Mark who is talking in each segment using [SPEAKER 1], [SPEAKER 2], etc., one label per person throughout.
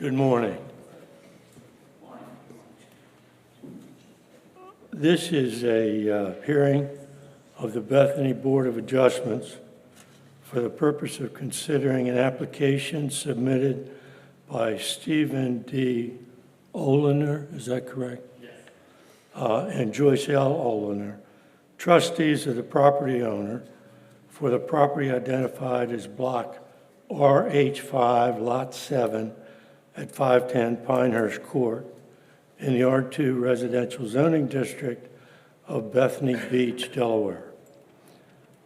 [SPEAKER 1] Good morning. This is a hearing of the Bethany Board of Adjustments for the purpose of considering an application submitted by Stephen D. Oliner, is that correct? Yes. And Joyce L. Oliner, trustees of the property owner for the property identified as Block RH5, Lot 7 at 510 Pinehurst Court in the R2 Residential Zoning District of Bethany Beach, Delaware.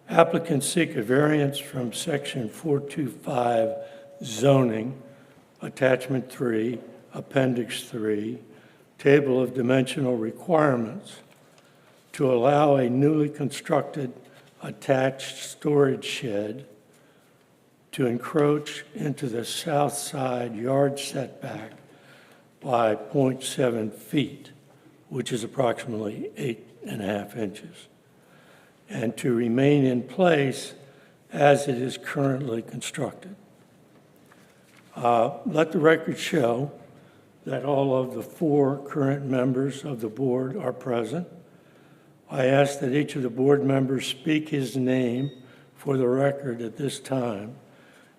[SPEAKER 1] Applicants seek a variance from Section 425 zoning, Attachment 3, Appendix 3, Table of Dimensional Requirements, to allow a newly constructed attached storage shed to encroach into the south side yard setback by 0.7 feet, which is approximately 8.5 inches, and to remain in place as it is currently constructed. Let the record show that all of the 4 current members of the board are present. I ask that each of the board members speak his name for the record at this time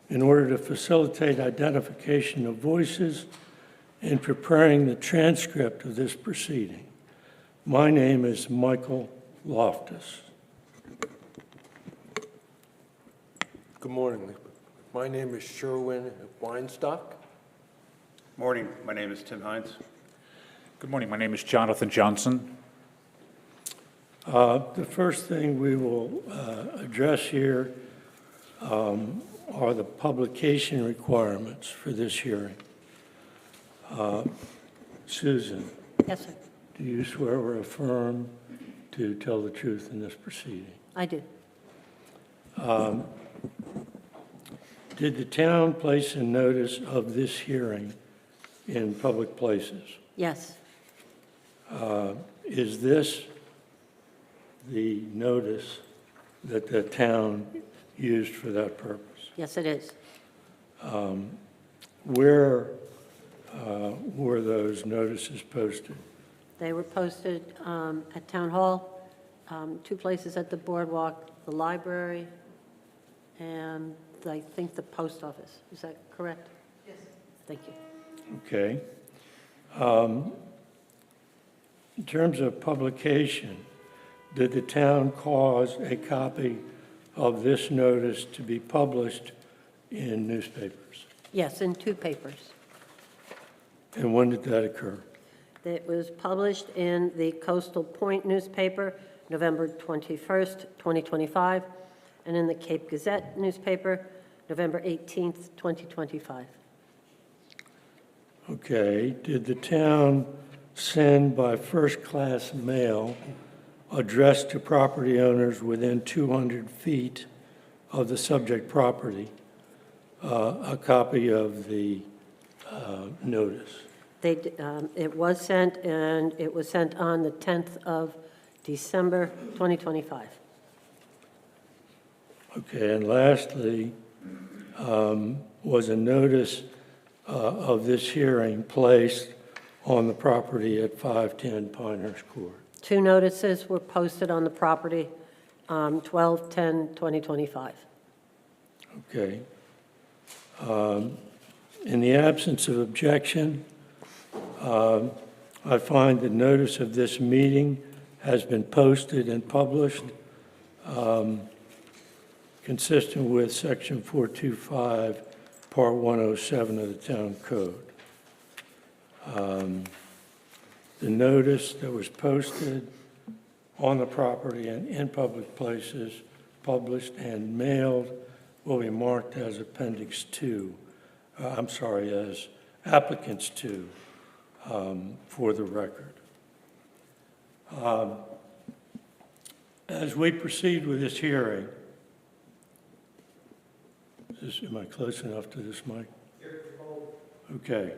[SPEAKER 1] in order to facilitate identification of voices in preparing the transcript of this proceeding. My name is Michael Loftus.
[SPEAKER 2] Good morning. My name is Sherwin Weinstock.
[SPEAKER 3] Morning, my name is Tim Hines.
[SPEAKER 4] Good morning. My name is Jonathan Johnson.
[SPEAKER 1] The first thing we will address here are the publication requirements for this hearing. Susan,
[SPEAKER 5] Yes, sir.
[SPEAKER 1] do you swear or affirm to tell the truth in this proceeding?
[SPEAKER 5] I do.
[SPEAKER 1] Did the town place a notice of this hearing in public places?
[SPEAKER 5] Yes,
[SPEAKER 1] Is this the notice that the town used for that purpose?
[SPEAKER 5] yes, it is.
[SPEAKER 1] Where were those notices posted?
[SPEAKER 5] They were posted at Town Hall, 2 places at the boardwalk, the library, and I think the post office. Is that correct? Yes. Thank you.
[SPEAKER 1] Okay. In terms of publication, did the town cause a copy of this notice to be published in newspapers?
[SPEAKER 5] Yes, in 2 papers.
[SPEAKER 1] And when did that occur?
[SPEAKER 5] It was published in the Coastal Point newspaper, November 21st, 2025, and in the Cape Gazette newspaper, November 18th, 2025.
[SPEAKER 1] Okay. Did the town send by first-class mail addressed to property owners within 200 feet of the subject property a copy of the notice?
[SPEAKER 5] It was sent, and it was sent on the 10th of December, 2025.
[SPEAKER 1] Okay, and lastly, was a notice of this hearing placed on the property at 510 Pinehurst Court?
[SPEAKER 5] 2 notices were posted on the property, 12/10/2025.
[SPEAKER 1] Okay. In the absence of objection, I find the notice of this meeting has been posted and published consistent with Section 425, Part 107 of the Town Code. The notice that was posted on the property and in public places, published and mailed, will be marked as Appendix 2, as Applicants 2 for the record. As we proceed with this hearing, am I close enough to this mic? Okay.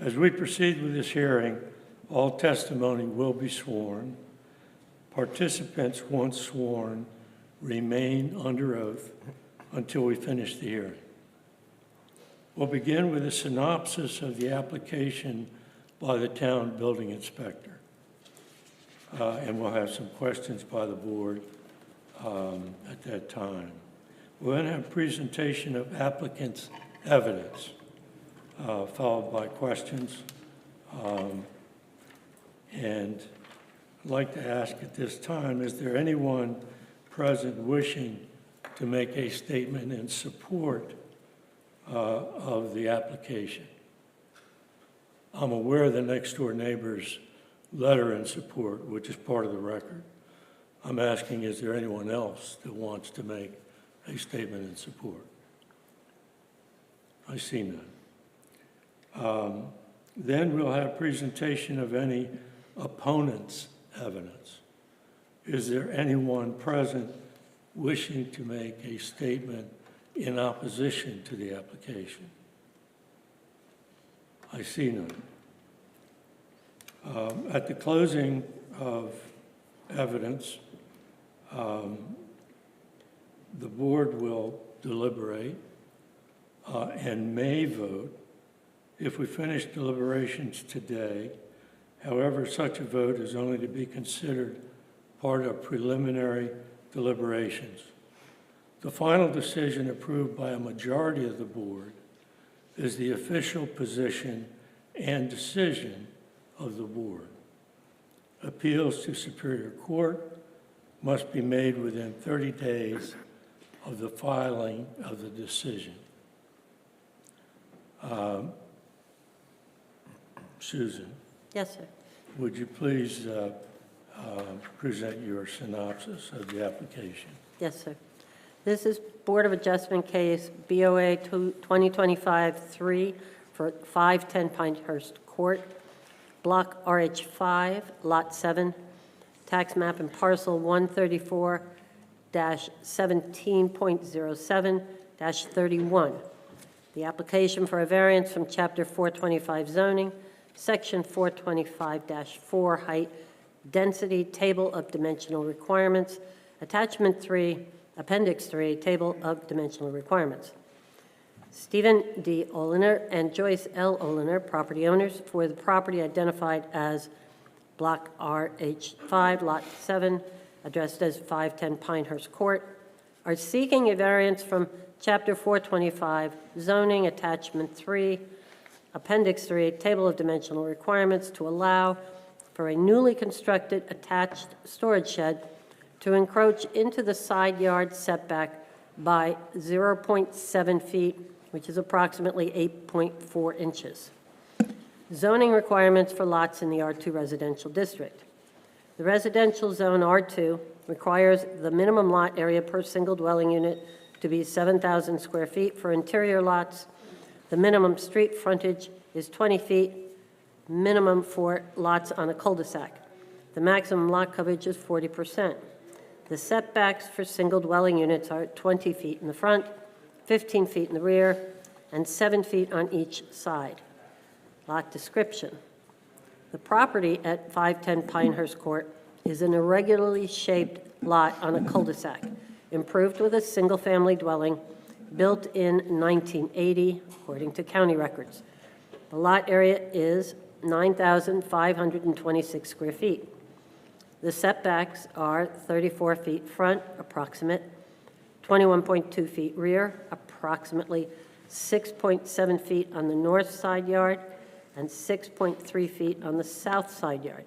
[SPEAKER 1] As we proceed with this hearing, all testimony will be sworn. Participants, once sworn, remain under oath until we finish the hearing. We'll begin with a synopsis of the application by the town building inspector. And we'll have some questions by the board at that time. We'll then have a presentation of applicant's evidence, followed by questions. And I'd like to ask at this time, is there anyone present wishing to make a statement in support of the application? I'm aware of the next door neighbor's letter in support, which is part of the record. I'm asking, is there anyone else that wants to make a statement in support? I see none. Then we'll have presentation of any opponent's evidence. Is there anyone present wishing to make a statement in opposition to the application? I see none. At the closing of evidence, the board will deliberate and may vote if we finish deliberations today. However, such a vote is only to be considered part of preliminary deliberations. The final decision approved by a majority of the board is the official position and decision of the board. Appeals to Superior Court must be made within 30 days of the filing of the decision. Susan,
[SPEAKER 5] Yes, sir.
[SPEAKER 1] would you please present your synopsis of the application?
[SPEAKER 5] Yes, sir. This is Board of Adjustment case BOA 2025-3 for 510 Pinehurst Court, Block RH5, Lot 7, tax map and parcel 134-17.07-31. The application for a variance from Chapter 425 zoning, Section 425-4 height, density, table of dimensional requirements, Attachment 3, Appendix 3, table of dimensional requirements. Stephen D. Oliner and Joyce L. Oliner, property owners for the property identified as Block RH5, Lot 7, addressed as 510 Pinehurst Court, are seeking a variance from Chapter 425 zoning, Attachment 3, Appendix 3, table of dimensional requirements to allow for a newly constructed attached storage shed to encroach into the side yard setback by 0.7 feet, which is approximately 8.4 inches. Zoning requirements for lots in the R2 residential district. The residential zone R2 requires the minimum lot area per single dwelling unit to be 7,000 square feet for interior lots. The minimum street frontage is 20 feet, minimum for lots on a cul-de-sac. The maximum lot coverage is 40%. The setbacks for single dwelling units are 20 feet in the front, 15 feet in the rear, and 7 feet on each side. Lot description. The property at 510 Pinehurst Court is an irregularly shaped lot on a cul-de-sac, improved with a single-family dwelling built in 1980, according to county records. The lot area is 9,526 square feet. The setbacks are 34 feet front, approximate, 21.2 feet rear, approximately 6.7 feet on the north side yard, and 6.3 feet on the south side yard.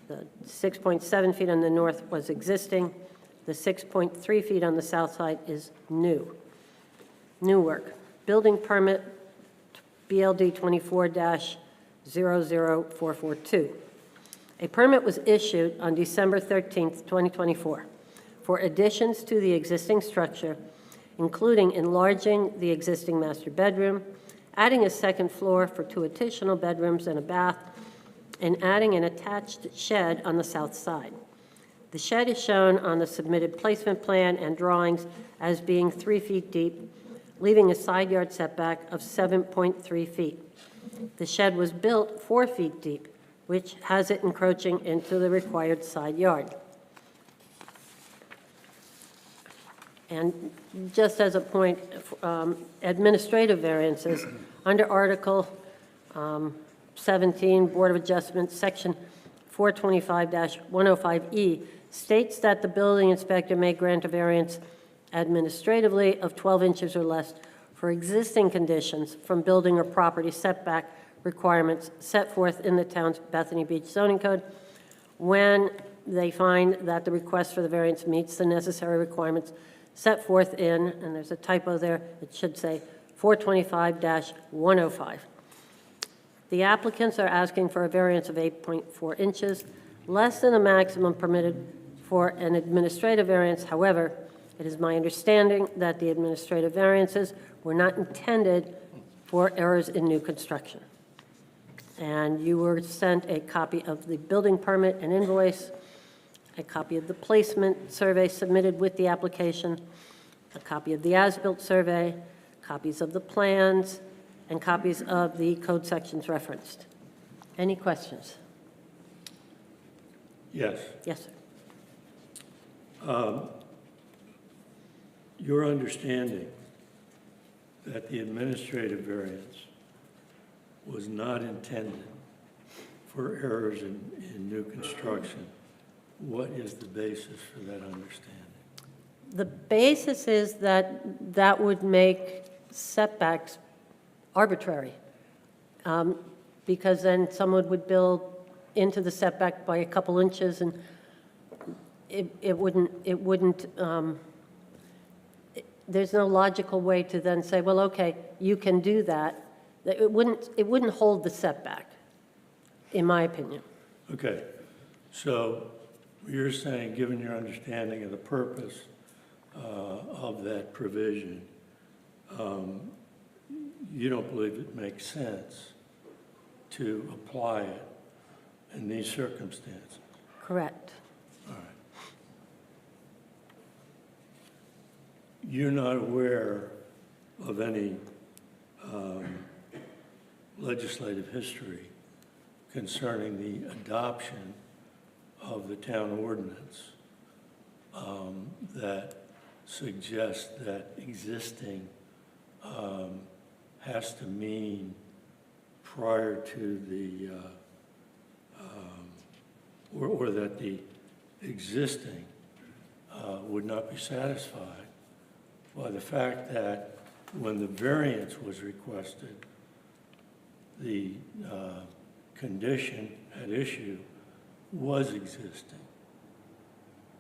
[SPEAKER 5] The 6.7 feet on the north was existing. The 6.3 feet on the south side is new. New work. Building permit BLD 24-00442. A permit was issued on December 13th, 2024, for additions to the existing structure, including enlarging the existing master bedroom, adding a second floor for 2 additional bedrooms and a bath, and adding an attached shed on the south side. The shed is shown on the submitted placement plan and drawings as being 3 feet deep, leaving a side yard setback of 7.3 feet. The shed was built 4 feet deep, which has it encroaching into the required side yard. And just as a point, administrative variances, under Article 17, Board of Adjustments, Section 425-105E, states that the building inspector may grant a variance administratively of 12 inches or less for existing conditions from building or property setback requirements set forth in the town's Bethany Beach zoning code when they find that the request for the variance meets the necessary requirements set forth in, and there's a typo there, it should say 425-105. The applicants are asking for a variance of 8.4 inches, less than the maximum permitted for an administrative variance. However, it is my understanding that the administrative variances were not intended for errors in new construction. And you were sent a copy of the building permit and invoice, a copy of the placement survey submitted with the application, a copy of the as-built survey, copies of the plans, and copies of the code sections referenced. Any questions?
[SPEAKER 1] Yes.
[SPEAKER 5] Yes, sir.
[SPEAKER 1] Your understanding that the administrative variance was not intended for errors in new construction, what is the basis for that understanding?
[SPEAKER 5] The basis is that that would make setbacks arbitrary, because then someone would build into the setback by a couple inches, and it wouldn't, there's no logical way to then say, well, okay, you can do that. It wouldn't hold the setback, in my opinion.
[SPEAKER 1] Okay, so you're saying, given your understanding of the purpose of that provision, you don't believe it makes sense to apply it in these circumstances?
[SPEAKER 5] Correct.
[SPEAKER 1] All right. You're not aware of any legislative history concerning the adoption of the town ordinance that suggests that existing has to mean prior to the, or that the existing would not be satisfied by the fact that when the variance was requested, the condition at issue was existing.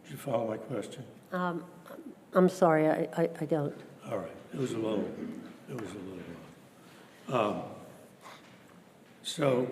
[SPEAKER 1] Did you follow my question?
[SPEAKER 5] I'm sorry, I don't.
[SPEAKER 1] All right, it was a little long. So,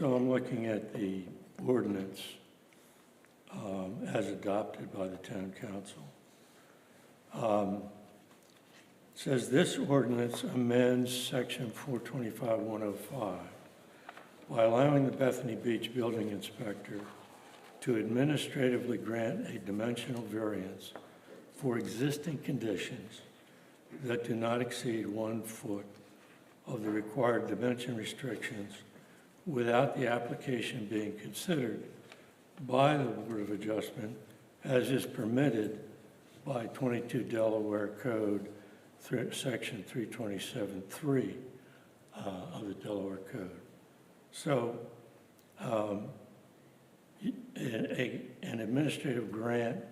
[SPEAKER 1] I'm looking at the ordinance as adopted by the town council. It says this ordinance amends section 425-105 by allowing the Bethany Beach building inspector to administratively grant a dimensional variance for existing conditions that do not exceed 1 foot of the required dimension restrictions without the application being considered by the Board of Adjustment as is permitted by 22 Delaware Code, section 327.3 of the Delaware Code. So an administrative grant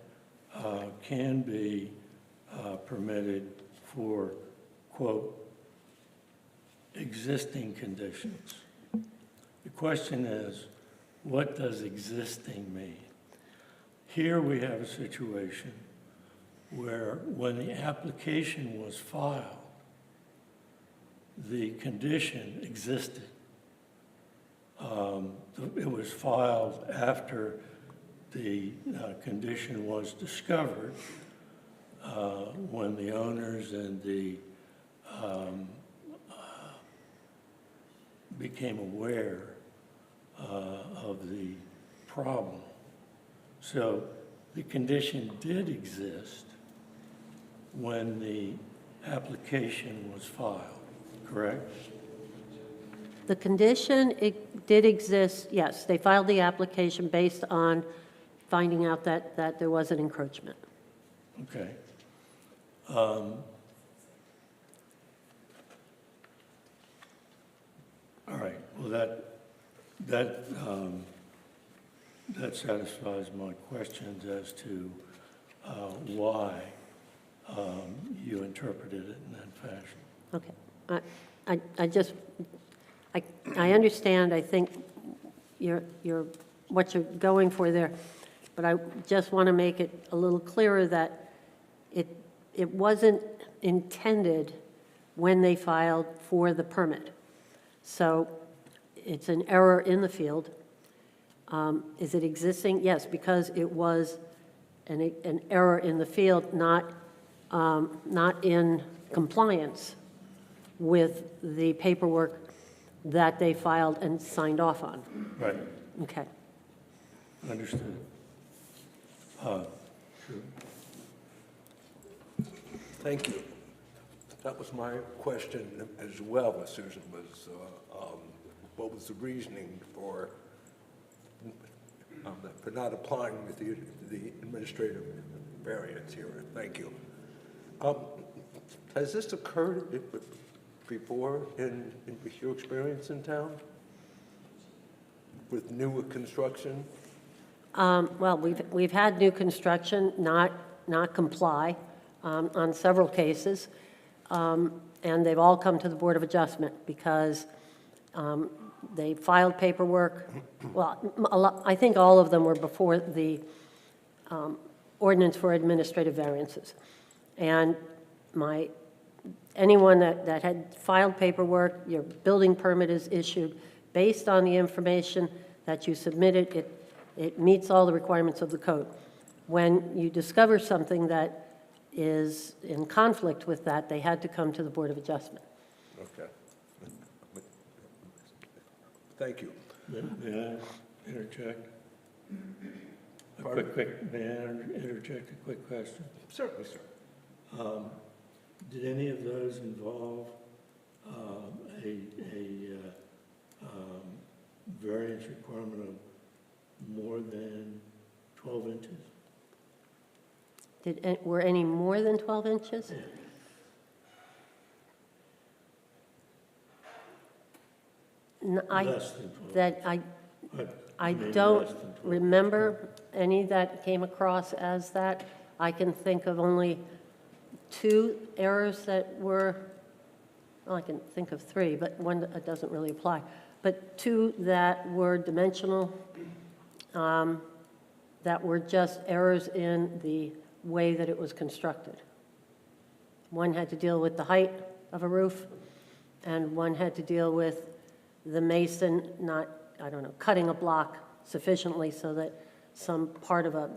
[SPEAKER 1] can be permitted for, quote, existing conditions. The question is, what does existing mean? Here we have a situation where when the application was filed, the condition existed. It was filed after the condition was discovered, when the owners and the became aware of the problem. So the condition did exist when the application was filed, correct?
[SPEAKER 5] The condition, it did exist, yes. They filed the application based on finding out that there was an encroachment.
[SPEAKER 1] Okay. All right, well, that satisfies my questions as to why you interpreted it in that fashion.
[SPEAKER 5] Okay. I just, I understand, I think what you're going for there, but I just want to make it a little clearer that it wasn't intended when they filed for the permit. So it's an error in the field. Is it existing? Yes, because it was an error in the field, not in compliance with the paperwork that they filed and signed off on.
[SPEAKER 1] Right,
[SPEAKER 5] Okay.
[SPEAKER 1] understood. Sure.
[SPEAKER 2] Thank you. That was my question as well, Susan, was what was the reasoning for not applying the administrative variance here? Thank you. Has this occurred before in your experience in town with newer construction?
[SPEAKER 5] Well, we've had new construction not comply on several cases, and they've all come to the Board of Adjustment because they filed paperwork. Well, I think all of them were before the ordinance for administrative variances. And anyone that had filed paperwork, your building permit is issued based on the information that you submitted. It meets all the requirements of the code. When you discover something that is in conflict with that, they had to come to the Board of Adjustment.
[SPEAKER 2] Okay. Thank you.
[SPEAKER 1] May I interject? May I interject a quick question?
[SPEAKER 2] Certainly, sir.
[SPEAKER 1] Did any of those involve a variance requirement of more than 12 inches?
[SPEAKER 5] Were any more than 12 inches?
[SPEAKER 1] Less than 12?
[SPEAKER 5] That I
[SPEAKER 1] Maybe
[SPEAKER 5] don't
[SPEAKER 1] less than 12.
[SPEAKER 5] remember any that came across as that. I can think of only 2 errors that were, well, I can think of 3, but one that doesn't really apply. But 2 that were dimensional, that were just errors in the way that it was constructed. One had to deal with the height of a roof, and one had to deal with the mason not, cutting a block sufficiently so that some part of a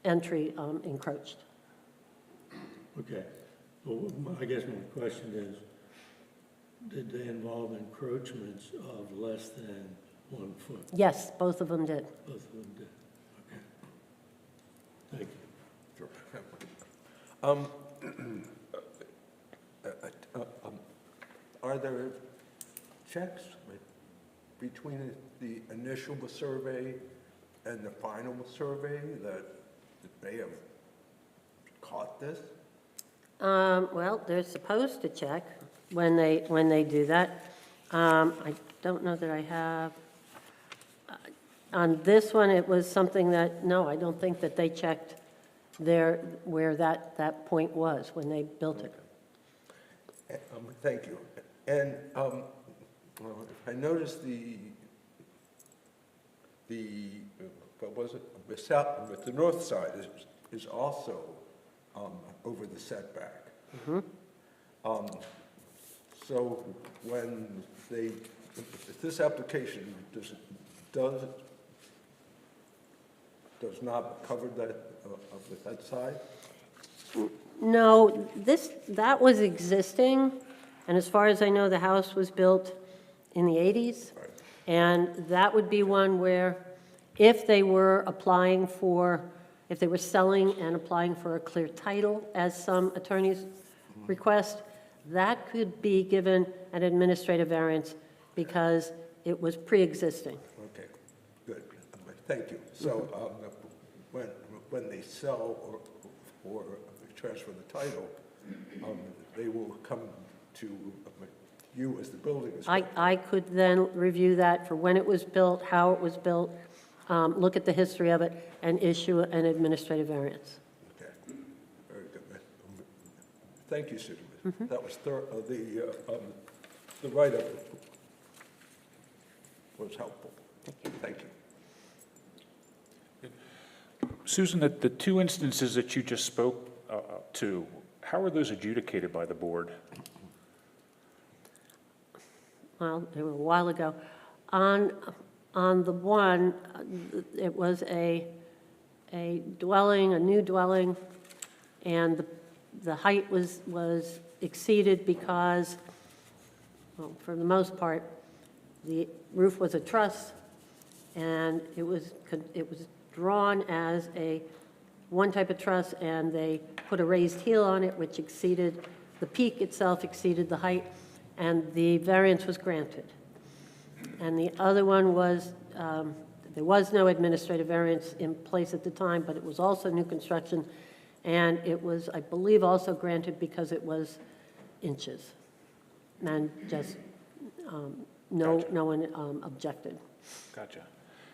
[SPEAKER 5] entry encroached.
[SPEAKER 1] Okay. Well, I guess my question is, did they involve encroachments of less than 1 foot?
[SPEAKER 5] Yes, both of them did.
[SPEAKER 1] Both of them did. Okay. Thank you.
[SPEAKER 2] Are there checks between the initial survey and the final survey that may have caught this?
[SPEAKER 5] Well, they're supposed to check when they do that. I don't know that I have. On this one, it was something that, no, I don't think that they checked where that point was when they built it.
[SPEAKER 2] Thank you. And I noticed what was it? The north side is also over the setback. So when if this application does not cover that side?
[SPEAKER 5] No, that was existing, and as far as I know, the house was built in the 80s.
[SPEAKER 2] Right.
[SPEAKER 5] And that would be one where if they were applying for, if they were selling and applying for a clear title, as some attorneys request, that could be given an administrative variance because it was pre-existing.
[SPEAKER 2] Okay, good. Thank you. So when they sell or transfer the title, they will come to you as the building inspector?
[SPEAKER 5] I could then review that for when it was built, how it was built, look at the history of it, and issue an administrative variance.
[SPEAKER 2] Okay, very good. Thank you, Susan. That was the write-up was helpful. Thank you.
[SPEAKER 4] Susan, the two instances that you just spoke to, how are those adjudicated by the board?
[SPEAKER 5] Well, they were a while ago. On the one, it was a dwelling, a new dwelling, and the height was exceeded because, well, for the most part, the roof was a truss, and it was drawn as one type of truss, and they put a raised heel on it, which exceeded, the peak itself exceeded the height, and the variance was granted. And the other one was, there was no administrative variance in place at the time, but it was also new construction, and it was, I believe, also granted because it was inches. And just, no one objected.
[SPEAKER 4] Gotcha.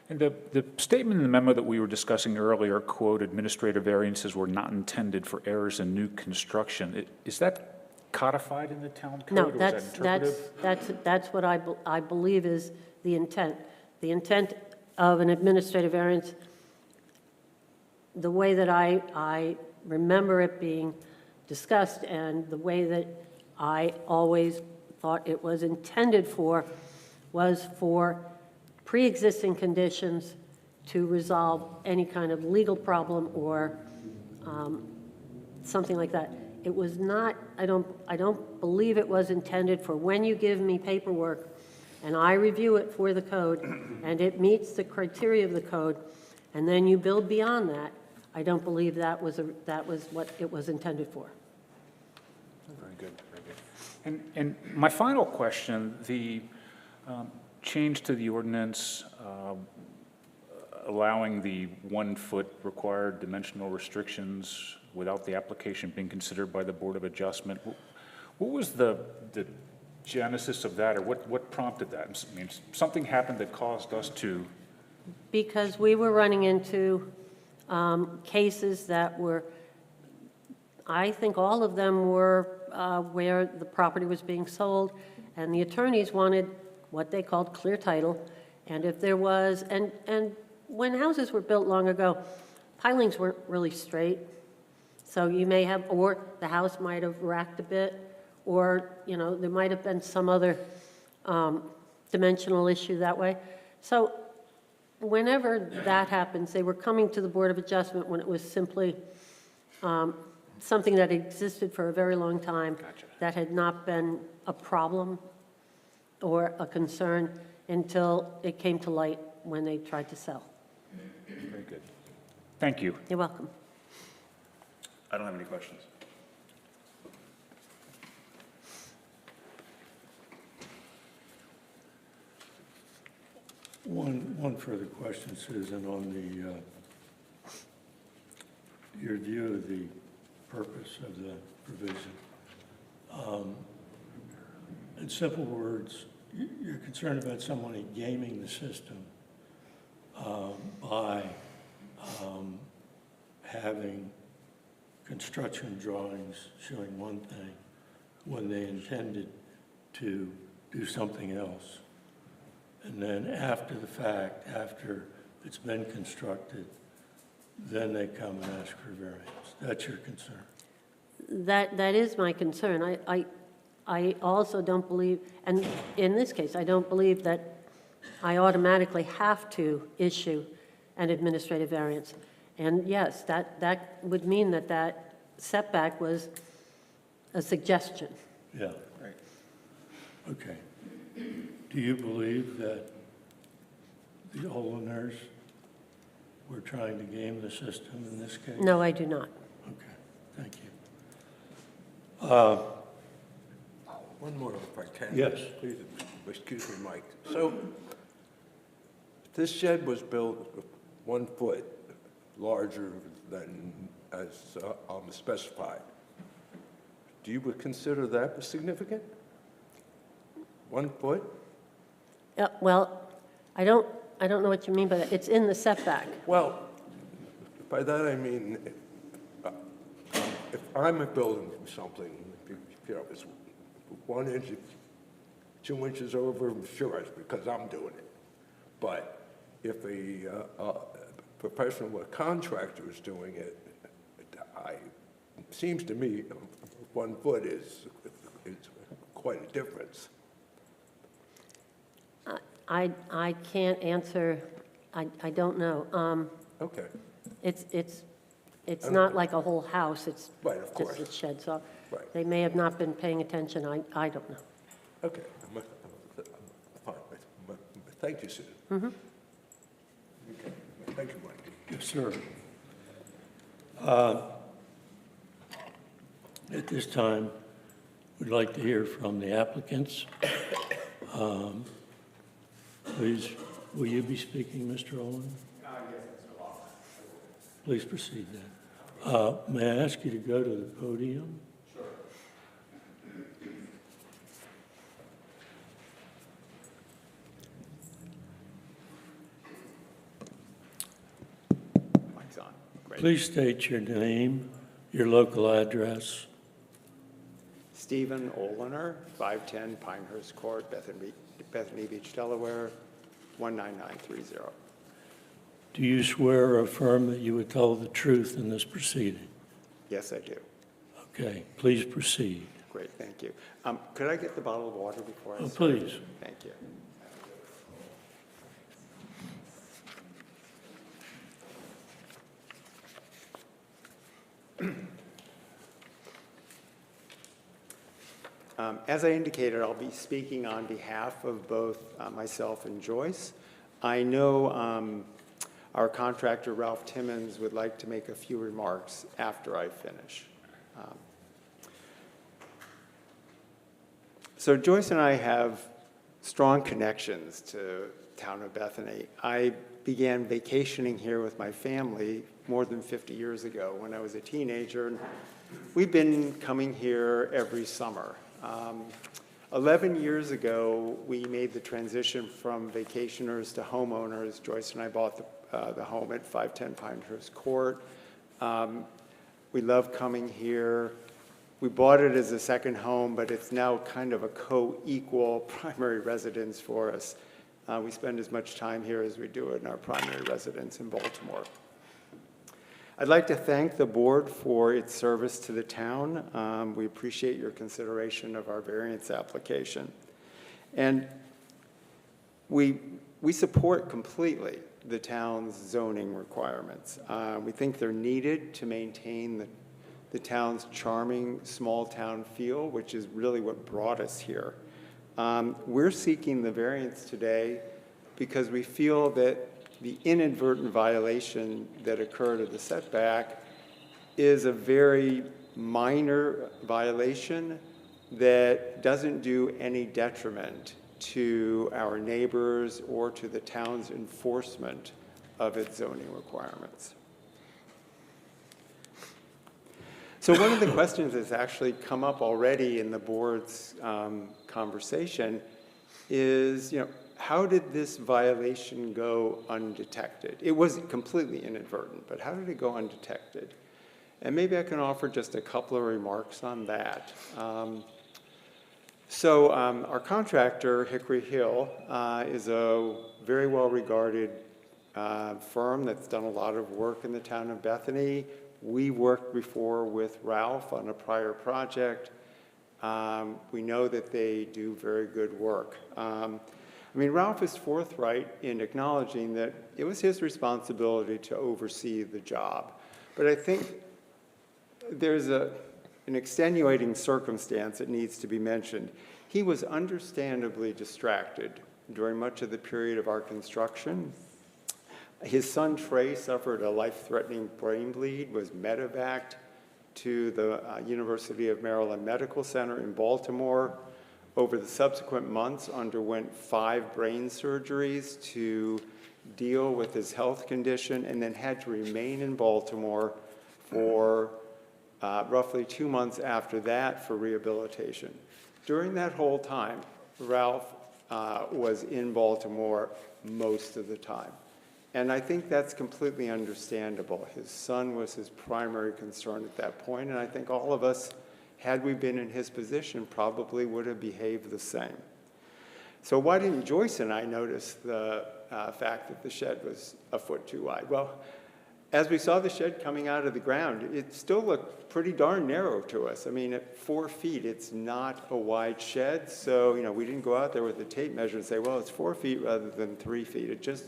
[SPEAKER 4] And the statement in the memo that we were discussing earlier, quote, "Administrative variances were not intended for errors in new construction." Is that codified in the town code?
[SPEAKER 5] No,
[SPEAKER 4] or is that interpretive?
[SPEAKER 5] that's what I believe is the intent. The intent of an administrative variance, the way that I remember it being discussed and the way that I always thought it was intended for was for pre-existing conditions to resolve any kind of legal problem or something like that. It was not, I don't believe it was intended for when you give me paperwork and I review it for the code and it meets the criteria of the code, and then you build beyond that. I don't believe that was what it was intended for.
[SPEAKER 4] Very good, very good. And my final question, the change to the ordinance allowing the 1 foot required dimensional restrictions without the application being considered by the Board of Adjustment. What was the genesis of that, or what prompted that? I mean, something happened that caused us to...
[SPEAKER 5] Because we were running into cases that were, I think all of them were where the property was being sold, and the attorneys wanted what they called clear title. And if there was, and when houses were built long ago, pilings weren't really straight. So you may have, or the house might have racked a bit, or, there might have been some other dimensional issue that way. So whenever that happens, they were coming to the Board of Adjustment when it was simply something that existed for a very long time.
[SPEAKER 4] Gotcha.
[SPEAKER 5] That had not been a problem or a concern until it came to light when they tried to sell.
[SPEAKER 4] Very good. Thank you.
[SPEAKER 5] You're welcome.
[SPEAKER 3] I don't have any questions.
[SPEAKER 1] One further question, Susan, on your view of the purpose of the provision. In simple words, you're concerned about someone gaming the system by having construction drawings showing one thing when they intended to do something else. And then after the fact, after it's been constructed, then they come and ask for variance. That's your concern.
[SPEAKER 5] That is my concern. I also don't believe, and in this case, I don't believe that I automatically have to issue an administrative variance. And yes, that would mean that setback was a suggestion.
[SPEAKER 1] Yeah.
[SPEAKER 3] Right.
[SPEAKER 1] Okay. Do you believe that the Oliners were trying to game the system in this case?
[SPEAKER 5] No, I do not.
[SPEAKER 1] Okay, thank you.
[SPEAKER 2] One more if I can.
[SPEAKER 1] Yes.
[SPEAKER 2] Please, excuse me, Mike. So this shed was built 1 foot larger than as specified. Do you consider that significant? 1 foot?
[SPEAKER 5] Well, I don't know what you mean by that. It's in the setback.
[SPEAKER 2] Well, by that I mean, if I'm building something, you know, it's 1 inch, 2 inches over, sure, it's because I'm doing it. But if a professional contractor is doing it, seems to me 1 foot is quite a difference.
[SPEAKER 5] I can't answer, I don't know.
[SPEAKER 2] Okay,
[SPEAKER 5] It's not like a whole house, it's
[SPEAKER 2] Right, of course.
[SPEAKER 5] just a shed, so
[SPEAKER 2] Right.
[SPEAKER 5] they may have not been paying attention, I don't know.
[SPEAKER 2] okay, I'm fine. Thank you, Susan. Okay, thank you, Mike.
[SPEAKER 1] Yes, sir. At this time, we'd like to hear from the applicants. Please, will you be speaking, Mr. Olin?
[SPEAKER 6] Yes, Mr. Law.
[SPEAKER 1] Please proceed then. May I ask you to go to the podium?
[SPEAKER 6] Mike's on. Great.
[SPEAKER 1] Please state your name, your local address.
[SPEAKER 6] Stephen Oliner, 510 Pinehurst Court, Bethany Beach, Delaware, 19930.
[SPEAKER 1] Do you swear or affirm that you would tell the truth in this proceeding?
[SPEAKER 6] Yes, I do.
[SPEAKER 1] Okay, please proceed.
[SPEAKER 6] Great, thank you. Could I get the bottle of water before I
[SPEAKER 1] Oh,
[SPEAKER 6] start?
[SPEAKER 1] please.
[SPEAKER 6] Thank you. As I indicated, I'll be speaking on behalf of both myself and Joyce. I know our contractor, Ralph Timmons, would like to make a few remarks after I finish. So Joyce and I have strong connections to town of Bethany. I began vacationing here with my family more than 50 years ago when I was a teenager. And we've been coming here every summer. 11 years ago, we made the transition from vacationers to homeowners. Joyce and I bought the home at 510 Pinehurst Court. We love coming here. We bought it as a second home, but it's now kind of a co-equal primary residence for us. We spend as much time here as we do in our primary residence in Baltimore. I'd like to thank the board for its service to the town. We appreciate your consideration of our variance application. And we support completely the town's zoning requirements. We think they're needed to maintain the town's charming small town feel, which is really what brought us here. We're seeking the variance today because we feel that the inadvertent violation that occurred of the setback is a very minor violation that doesn't do any detriment to our neighbors or to the town's enforcement of its zoning requirements. So one of the questions that's actually come up already in the board's conversation is, how did this violation go undetected? It was completely inadvertent, but how did it go undetected? And maybe I can offer just a couple of remarks on that. Our contractor, Hickory Hill, is a very well-regarded firm that's done a lot of work in the town of Bethany. We worked before with Ralph on a prior project. We know that they do very good work. Ralph is forthright in acknowledging that it was his responsibility to oversee the job. But I think there's a an extenuating circumstance that needs to be mentioned. He was understandably distracted during much of the period of our construction. His son Trey suffered a life-threatening brain bleed, was medevaced to the University of Maryland Medical Center in Baltimore. Over the subsequent months, underwent 5 brain surgeries to deal with his health condition, and then had to remain in Baltimore for roughly 2 months after that for rehabilitation. During that whole time, Ralph was in Baltimore most of the time. And I think that's completely understandable. His son was his primary concern at that point, and I think all of us, had we been in his position, probably would have behaved the same. So why didn't Joyce and I notice the fact that the shed was a foot too wide? Well, as we saw the shed coming out of the ground, it still looked pretty darn narrow to us. I mean, at 4 feet, it's not a wide shed. So, we didn't go out there with a tape measure and say, well, it's 4 feet rather than 3 feet. It just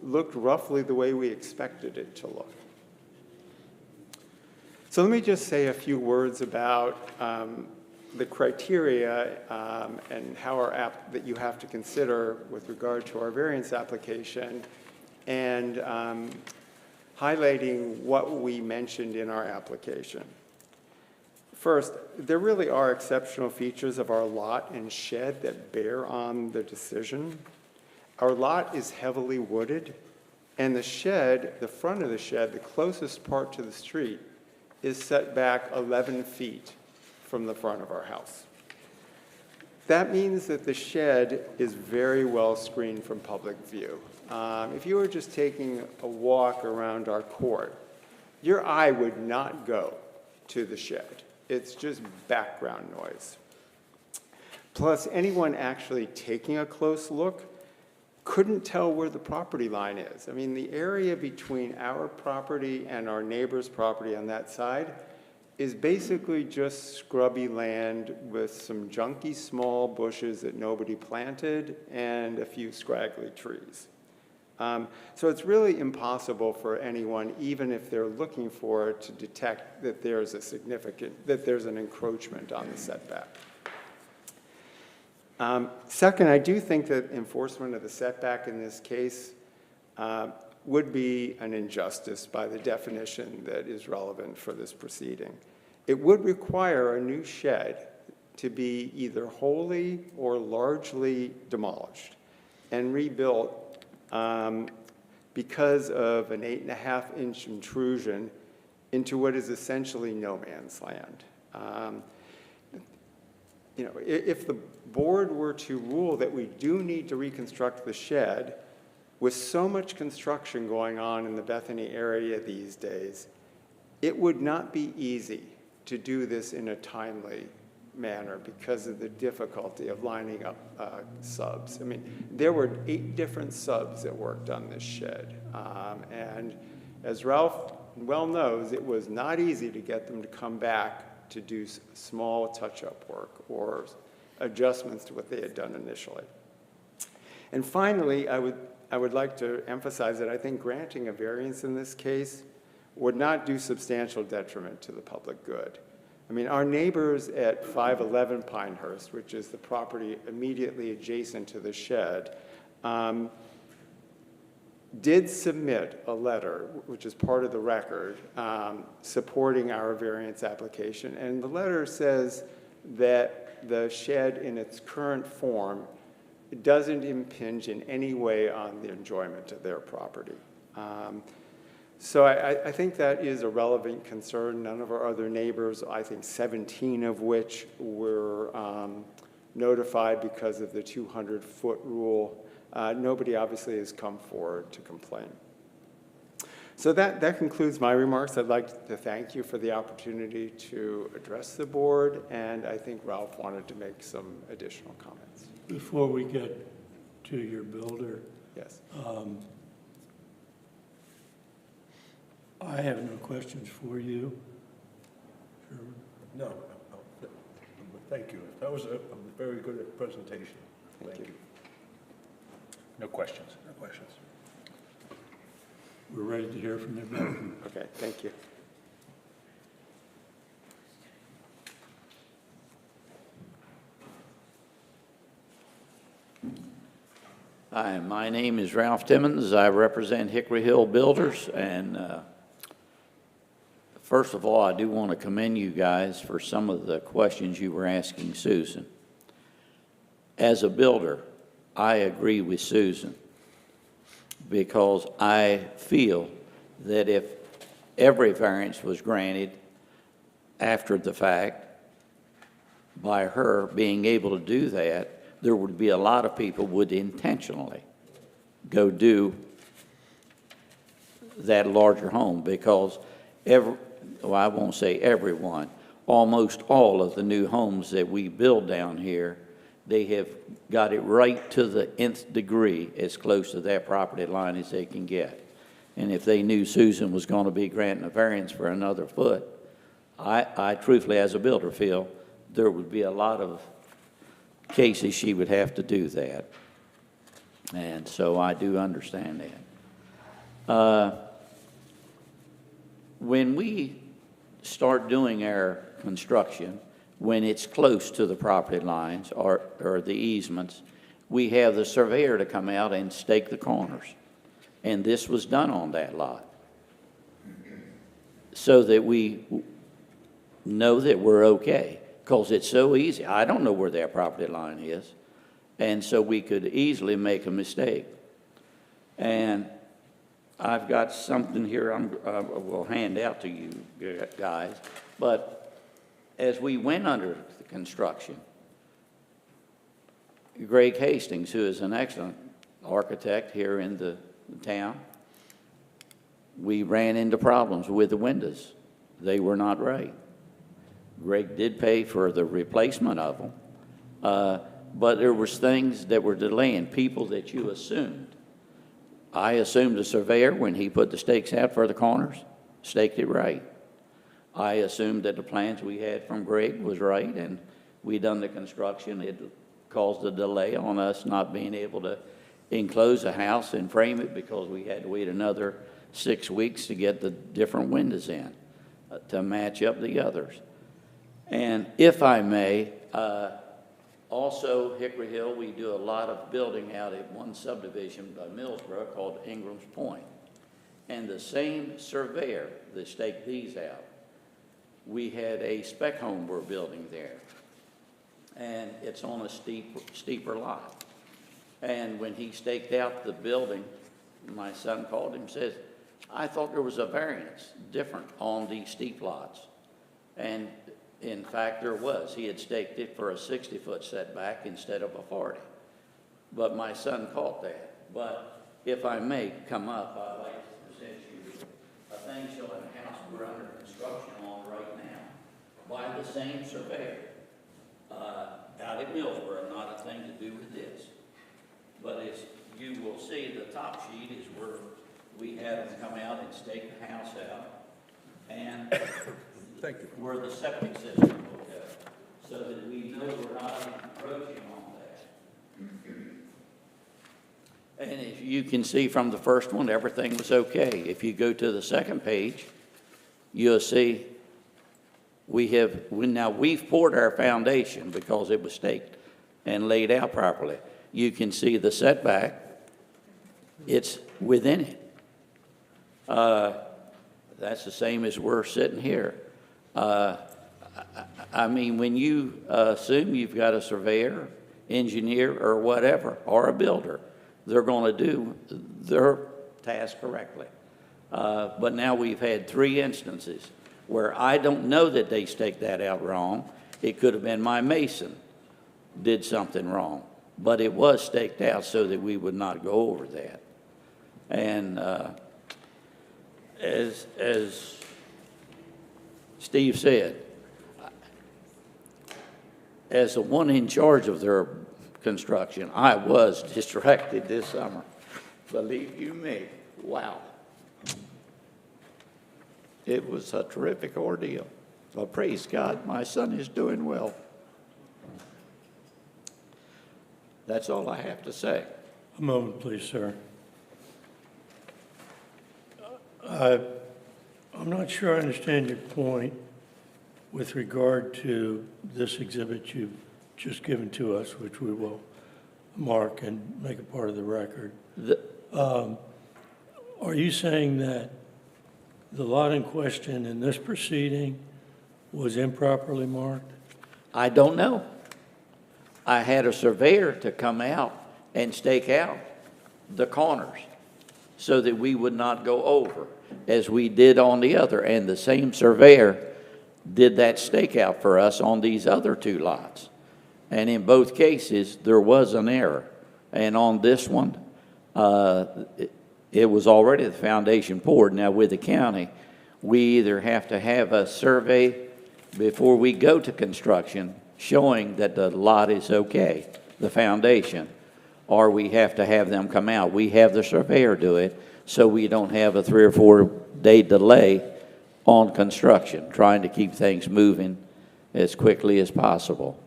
[SPEAKER 6] looked roughly the way we expected it to look. So let me just say a few words about the criteria and how our that you have to consider with regard to our variance application, and highlighting what we mentioned in our application. First, there really are exceptional features of our lot and shed that bear on the decision. Our lot is heavily wooded, and the shed, the front of the shed, the closest part to the street, is set back 11 feet from the front of our house. That means that the shed is very well screened from public view. If you were just taking a walk around our court, your eye would not go to the shed. It's just background noise. Plus, anyone actually taking a close look couldn't tell where the property line is. I mean, the area between our property and our neighbor's property on that side is basically just scrubby land with some junky small bushes that nobody planted and a few scraggly trees. So it's really impossible for anyone, even if they're looking for it, to detect that there's an encroachment on the setback. Second, I do think that enforcement of the setback in this case would be an injustice by the definition that is relevant for this proceeding. It would require a new shed to be either wholly or largely demolished and rebuilt because of an 8.5-inch intrusion into what is essentially no man's land. If the board were to rule that we do need to reconstruct the shed, with so much construction going on in the Bethany area these days, it would not be easy to do this in a timely manner because of the difficulty of lining up subs. I mean, there were 8 different subs that worked on this shed. And as Ralph well knows, it was not easy to get them to come back to do small touch-up work or adjustments to what they had done initially. And finally, I would like to emphasize that I think granting a variance in this case would not do substantial detriment to the public good. I mean, our neighbors at 511 Pinehurst, which is the property immediately adjacent to the shed, did submit a letter, which is part of the record, supporting our variance application. And the letter says that the shed in its current form doesn't impinge in any way on the enjoyment of their property. So I think that is a relevant concern. None of our other neighbors, I think 17 of which were notified because of the 200-foot rule. Nobody obviously has come forward to complain. So that concludes my remarks. I'd like to thank you for the opportunity to address the board, and I think Ralph wanted to make some additional comments.
[SPEAKER 1] Before we get to your builder,
[SPEAKER 6] Yes.
[SPEAKER 1] I have no questions for you. Sherman?
[SPEAKER 2] No, thank you. That was a very good presentation. Thank you.
[SPEAKER 4] No questions.
[SPEAKER 3] No questions.
[SPEAKER 1] We're ready to hear from the builder.
[SPEAKER 6] Okay, thank you.
[SPEAKER 7] Hi, my name is Ralph Timmons. I represent Hickory Hill Builders, and first of all, I do want to commend you guys for some of the questions you were asking Susan. As a builder, I agree with Susan because I feel that if every variance was granted after the fact, by her being able to do that, there would be a lot of people would intentionally go do that larger home because I won't say everyone, almost all of the new homes that we build down here, they have got it right to the nth degree as close to that property line as they can get. And if they knew Susan was going to be granting a variance for another foot, I truthfully, as a builder, feel there would be a lot of cases she would have to do that. And so I do understand that. When we start doing our construction, when it's close to the property lines or the easements, we have the surveyor to come out and stake the corners. And this was done on that lot. So that we know that we're okay, because it's so easy. I don't know where their property line is, and so we could easily make a mistake. And I've got something here I will hand out to you guys, but as we went under the construction, Greg Hastings, who is an excellent architect here in the town, we ran into problems with the windows. They were not right. Greg did pay for the replacement of them, but there was things that were delaying, people that you assumed. I assumed the surveyor, when he put the stakes out for the corners, staked it right. I assumed that the plans we had from Greg was right, and we done the construction. It caused a delay on us not being able to enclose a house and frame it because we had to wait another 6 weeks to get the different windows in to match up the others. And if I may, also Hickory Hill, we do a lot of building out at one subdivision by Millsboro called Ingram's Point. And the same surveyor that staked these out, we had a spec home we're building there. And it's on a steeper lot. And when he staked out the building, my son called him and says, I thought there was a variance different on these steep lots. And in fact, there was. He had staked it for a 60-foot setback instead of a 40. But my son caught that. But if I may come up, I'd like to present you a thing showing a house we're under construction on right now by the same surveyor out at Millsboro, not a thing to do with this. But as you will see, the top sheet is where we had them come out and stake the house out. And
[SPEAKER 2] Thank you.
[SPEAKER 7] where the septic system will go, so that we know we're not encroaching on that. And as you can see from the first one, everything was okay. If you go to the second page, you'll see we've poured our foundation because it was staked and laid out properly. You can see the setback, it's within it. That's the same as we're sitting here. I mean, when you assume you've got a surveyor, engineer, or whatever, or a builder, they're going to do their task correctly. But now we've had 3 instances where I don't know that they staked that out wrong. It could have been my mason did something wrong, but it was staked out so that we would not go over that. And as Steve said, as the one in charge of their construction, I was distracted this summer. Believe you me, wow. It was a terrific ordeal. But praise God, my son is doing well. That's all I have to say.
[SPEAKER 1] A moment, please, sir. I'm not sure I understand your point with regard to this exhibit you've just given to us, which we will mark and make it part of the record.
[SPEAKER 7] The-
[SPEAKER 1] Are you saying that the lot in question in this proceeding was improperly marked?
[SPEAKER 7] I don't know. I had a surveyor to come out and stake out the corners so that we would not go over as we did on the other. And the same surveyor did that stakeout for us on these other two lots. And in both cases, there was an error. And on this one, it was already the foundation poured. Now, with the county, we either have to have a survey before we go to construction showing that the lot is okay, the foundation, or we have to have them come out. We have the surveyor do it so we don't have a 3 or 4 day delay on construction, trying to keep things moving as quickly as possible.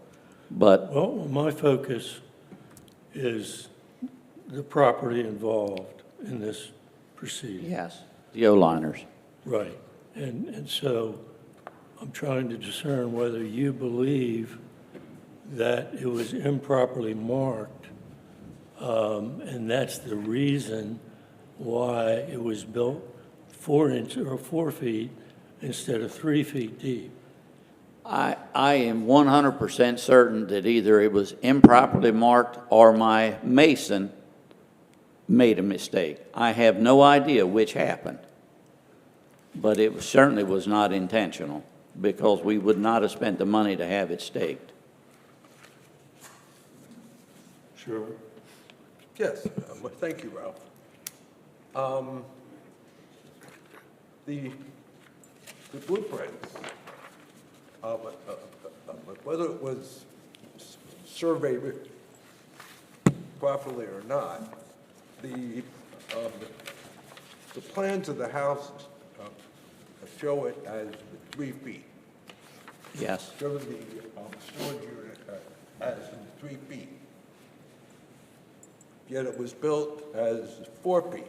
[SPEAKER 7] But
[SPEAKER 1] Well, my focus is the property involved in this proceeding.
[SPEAKER 7] yes, the O-liners.
[SPEAKER 1] Right. And so I'm trying to discern whether you believe that it was improperly marked, and that's the reason why it was built 4 inches or 4 feet instead of 3 feet deep.
[SPEAKER 7] I am 100% certain that either it was improperly marked or my mason made a mistake. I have no idea which happened, but it certainly was not intentional because we would not have spent the money to have it staked.
[SPEAKER 1] Sure.
[SPEAKER 2] Yes, thank you, Ralph. The blueprints, whether it was surveyed properly or not, the plans of the house show it as 3 feet.
[SPEAKER 7] Yes,
[SPEAKER 2] Show the storage unit as 3 feet. Yet it was built as 4 feet.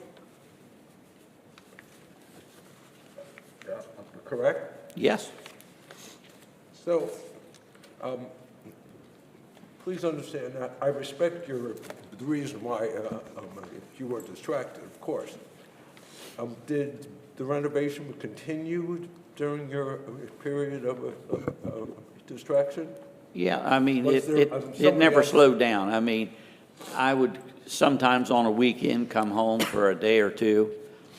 [SPEAKER 2] Correct?
[SPEAKER 7] yes,
[SPEAKER 2] So, please understand that I respect the reason why you were distracted, of course. Did the renovation continue during your period of distraction?
[SPEAKER 7] yeah, I mean,
[SPEAKER 2] Was there,
[SPEAKER 7] it
[SPEAKER 2] somebody
[SPEAKER 7] never
[SPEAKER 2] else-
[SPEAKER 7] slowed down. I mean, I would sometimes on a weekend come home for a day or two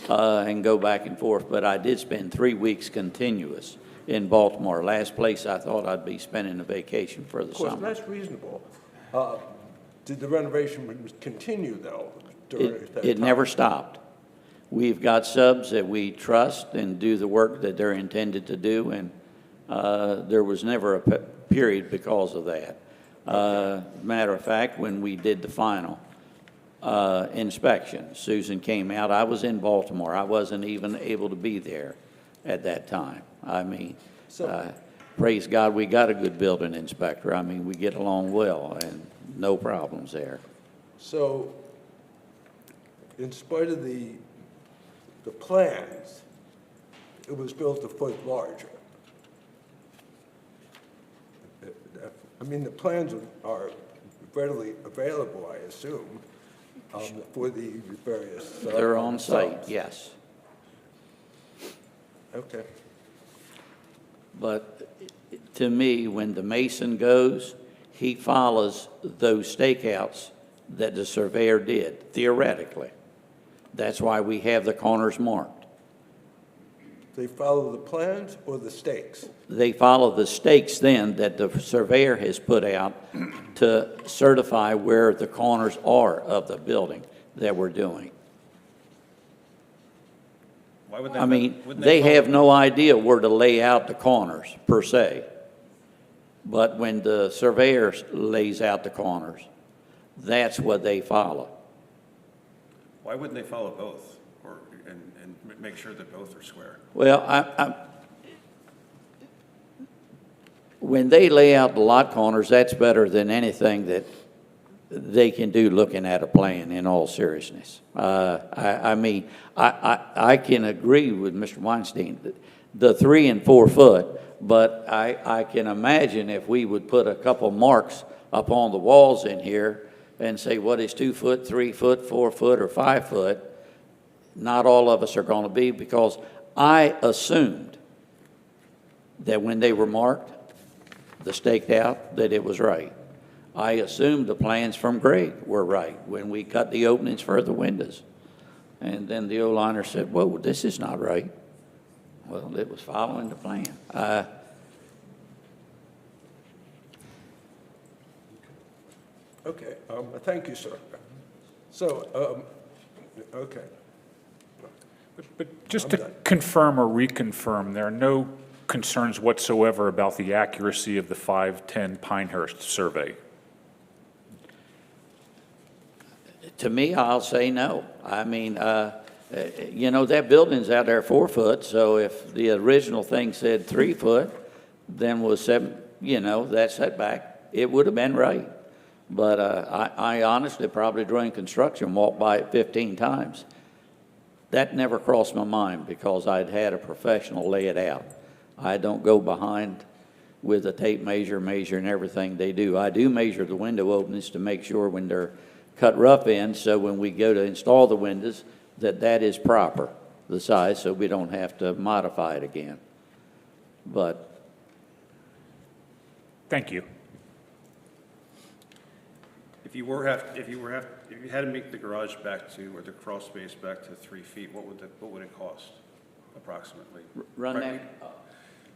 [SPEAKER 7] and go back and forth, but I did spend 3 weeks continuous in Baltimore. Last place I thought I'd be spending a vacation for the
[SPEAKER 2] Of course,
[SPEAKER 7] summer.
[SPEAKER 2] that's reasonable. Did the renovation continue, though, during that time?
[SPEAKER 7] It never stopped. We've got subs that we trust and do the work that they're intended to do, and there was never a period because of that. Matter of fact, when we did the final inspection, Susan came out. I was in Baltimore. I wasn't even able to be there at that time. I mean,
[SPEAKER 2] So-
[SPEAKER 7] praise God, we got a good building inspector. I mean, we get along well, and no problems there.
[SPEAKER 2] So, in spite of the plans, it was built a foot larger. I mean, the plans are readily available, I assume, for the various.
[SPEAKER 7] They're on site,
[SPEAKER 2] subs.
[SPEAKER 7] yes.
[SPEAKER 2] Okay.
[SPEAKER 7] But to me, when the mason goes, he follows those stakeouts that the surveyor did, theoretically. That's why we have the corners marked.
[SPEAKER 2] They follow the plans or the stakes?
[SPEAKER 7] They follow the stakes then that the surveyor has put out to certify where the corners are of the building that we're doing.
[SPEAKER 3] Why would they?
[SPEAKER 7] I mean,
[SPEAKER 3] wouldn't
[SPEAKER 7] they
[SPEAKER 3] follow-
[SPEAKER 7] have no idea where to lay out the corners, per se. But when the surveyor lays out the corners, that's what they follow.
[SPEAKER 3] Why wouldn't they follow both, or, and make sure that both are square?
[SPEAKER 7] Well, when they lay out the lot corners, that's better than anything that they can do looking at a plan, in all seriousness. I mean, I can agree with Mr. Weinstein, the 3 and 4 foot, but I can imagine if we would put a couple marks up on the walls in here, and say, what is 2 foot, 3 foot, 4 foot, or 5 foot? Not all of us are going to be, because I assumed that when they were marked, the staked out, that it was right. I assumed the plans from Greg were right when we cut the openings for the windows. And then the O-liner said, whoa, this is not right. Well, it was following the plan.
[SPEAKER 2] Okay, thank you, sir. So, okay.
[SPEAKER 4] But just to confirm or reconfirm, there are no concerns whatsoever about the accuracy of the 510 Pinehurst survey?
[SPEAKER 7] To me, I'll say no. I mean, you know, that building's out there 4 foot, so if the original thing said 3 foot, then was 7, you know, that setback, it would have been right. But I honestly, probably during construction, walked by it 15 times. That never crossed my mind because I'd had a professional lay it out. I don't go behind with a tape measure and everything they do. I do measure the window openings to make sure when they're cut rough in, so when we go to install the windows, that is proper, the size, so we don't have to modify it again. But
[SPEAKER 4] Thank you.
[SPEAKER 3] If you had to make the garage back to, or the crawl space back to 3 feet, what would it cost approximately?
[SPEAKER 7] run
[SPEAKER 3] Right.
[SPEAKER 7] that,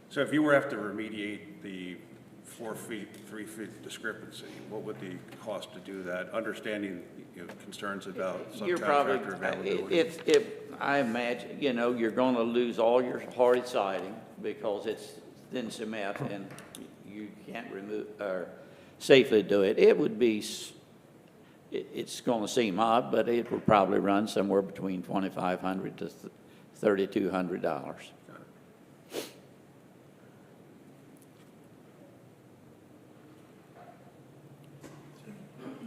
[SPEAKER 3] So if you were to have to remediate the 4 feet, 3 feet discrepancy, what would the cost to do that, understanding, you know, concerns about
[SPEAKER 7] you're probably,
[SPEAKER 3] subcontractor availability?
[SPEAKER 7] if, I imagine, you know, you're gonna lose all your hard siding because it's thin cement and you can't remove, or safely do it. It would be, it's gonna seem odd, but it would probably run somewhere between $2,500 to $3,200.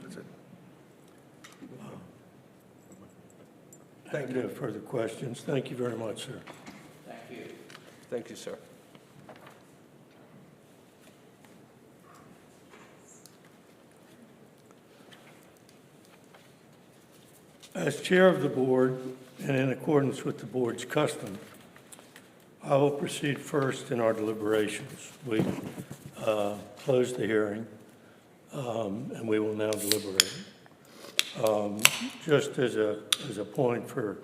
[SPEAKER 3] That's it.
[SPEAKER 2] Thank
[SPEAKER 1] No
[SPEAKER 2] you.
[SPEAKER 1] further questions. Thank you very much, sir.
[SPEAKER 7] Thank you.
[SPEAKER 2] Thank you, sir.
[SPEAKER 1] As chair of the board, and in accordance with the board's custom, I will proceed first in our deliberations. We closed the hearing, and we will now deliberate. Just as a point for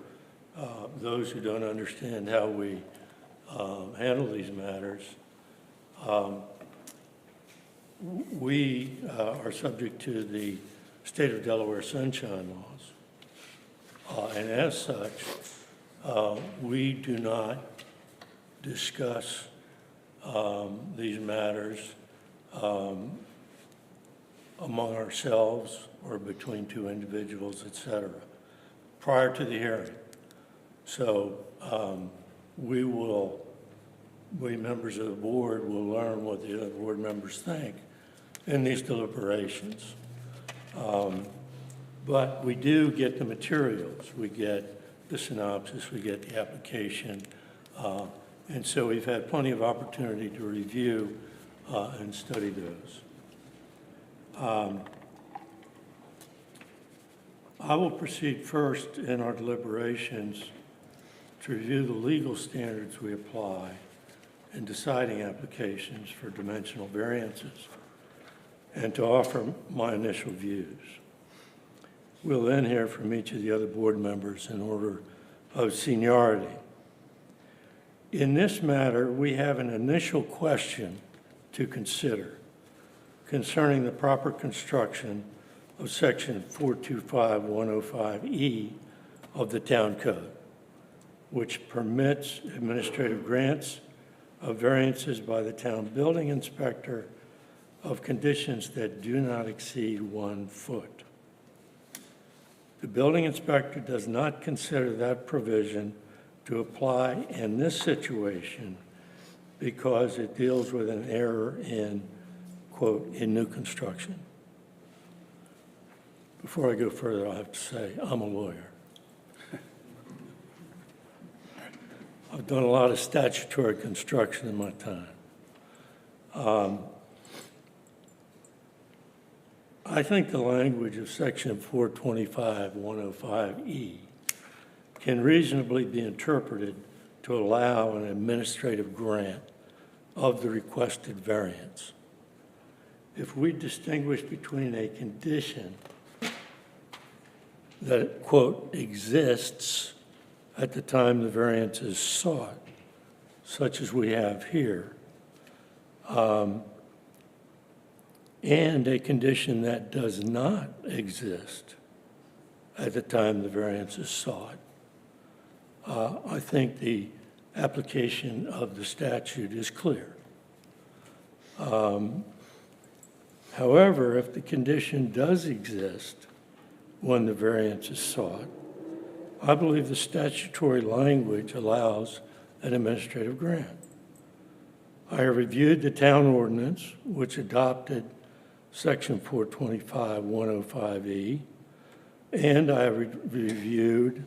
[SPEAKER 1] those who don't understand how we handle these matters, we are subject to the state of Delaware sunshine laws. And as such, we do not discuss these matters among ourselves or between two individuals, et cetera, prior to the hearing. So we members of the board will learn what the other board members think in these deliberations. But we do get the materials. We get the synopsis, we get the application. And so we've had plenty of opportunity to review and study those. I will proceed first in our deliberations to review the legal standards we apply in deciding applications for dimensional variances and to offer my initial views. We'll then hear from each of the other board members in order of seniority. In this matter, we have an initial question to consider concerning the proper construction of Section 425-105E of the Town Code, which permits administrative grants of variances by the town building inspector of conditions that do not exceed 1 foot. The building inspector does not consider that provision to apply in this situation because it deals with an error in, quote, in new construction. Before I go further, I have to say, I'm a lawyer. I've done a lot of statutory construction in my time. I think the language of section 425-105E can reasonably be interpreted to allow an administrative grant of the requested variance. If we distinguish between a condition that, quote, exists at the time the variance is sought, such as we have here, and a condition that does not exist at the time the variance is sought, I think the application of the statute is clear. However, if the condition does exist when the variance is sought, I believe the statutory language allows an administrative grant. I have reviewed the town ordinance, which adopted section 425-105E, and I have reviewed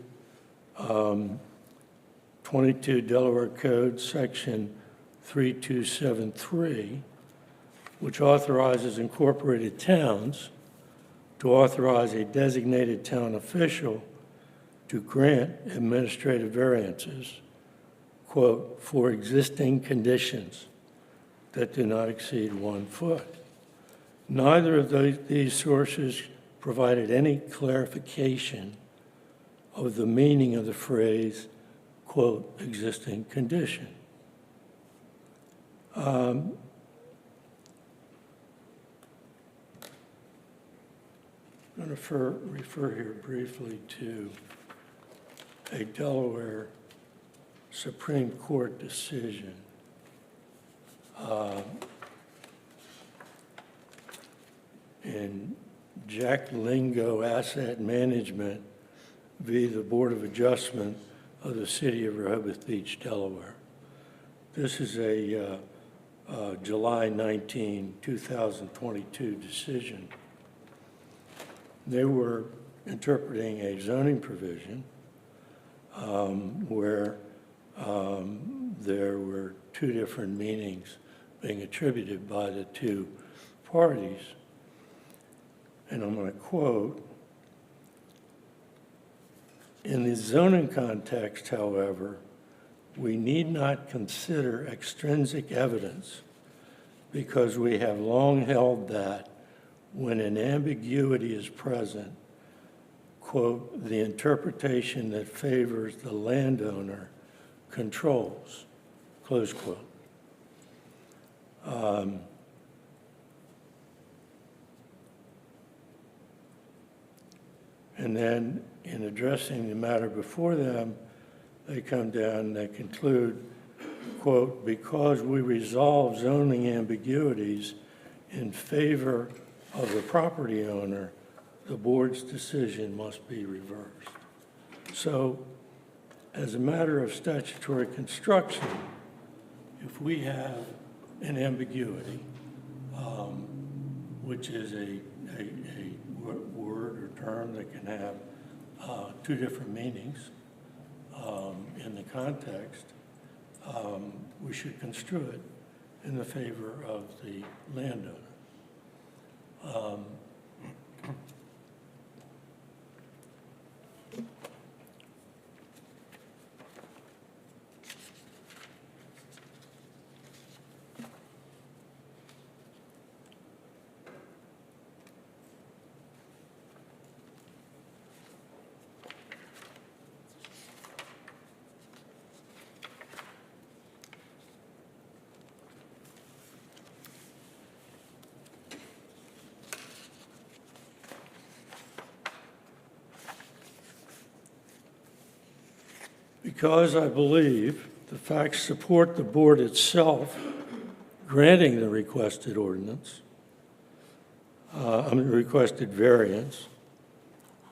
[SPEAKER 1] 22 Delaware Code, section 3273, which authorizes incorporated towns to authorize a designated town official to grant administrative variances, quote, for existing conditions that do not exceed 1 foot. Neither of these sources provided any clarification of the meaning of the phrase, quote, existing condition. I'm going to refer here briefly to a Delaware Supreme Court decision. In Jack Lingo Asset Management v. the Board of Adjustment of the City of Rehoboth Beach, Delaware. This is a July 19, 2022 decision. They were interpreting a zoning provision where there were two different meanings being attributed by the two parties. And I'm going to quote, "In the zoning context, however, we need not consider extrinsic evidence because we have long held that when an ambiguity is present, quote, the interpretation that favors the landowner controls," close quote. And then in addressing the matter before them, they come down and they conclude, quote, because we resolve zoning ambiguities in favor of the property owner, the board's decision must be reversed. So as a matter of statutory construction, if we have an ambiguity, which is a word or term that can have two different meanings in the context, we should construe it in the favor of the landowner. Because I believe the facts support the board itself granting the requested ordinance, requested variance,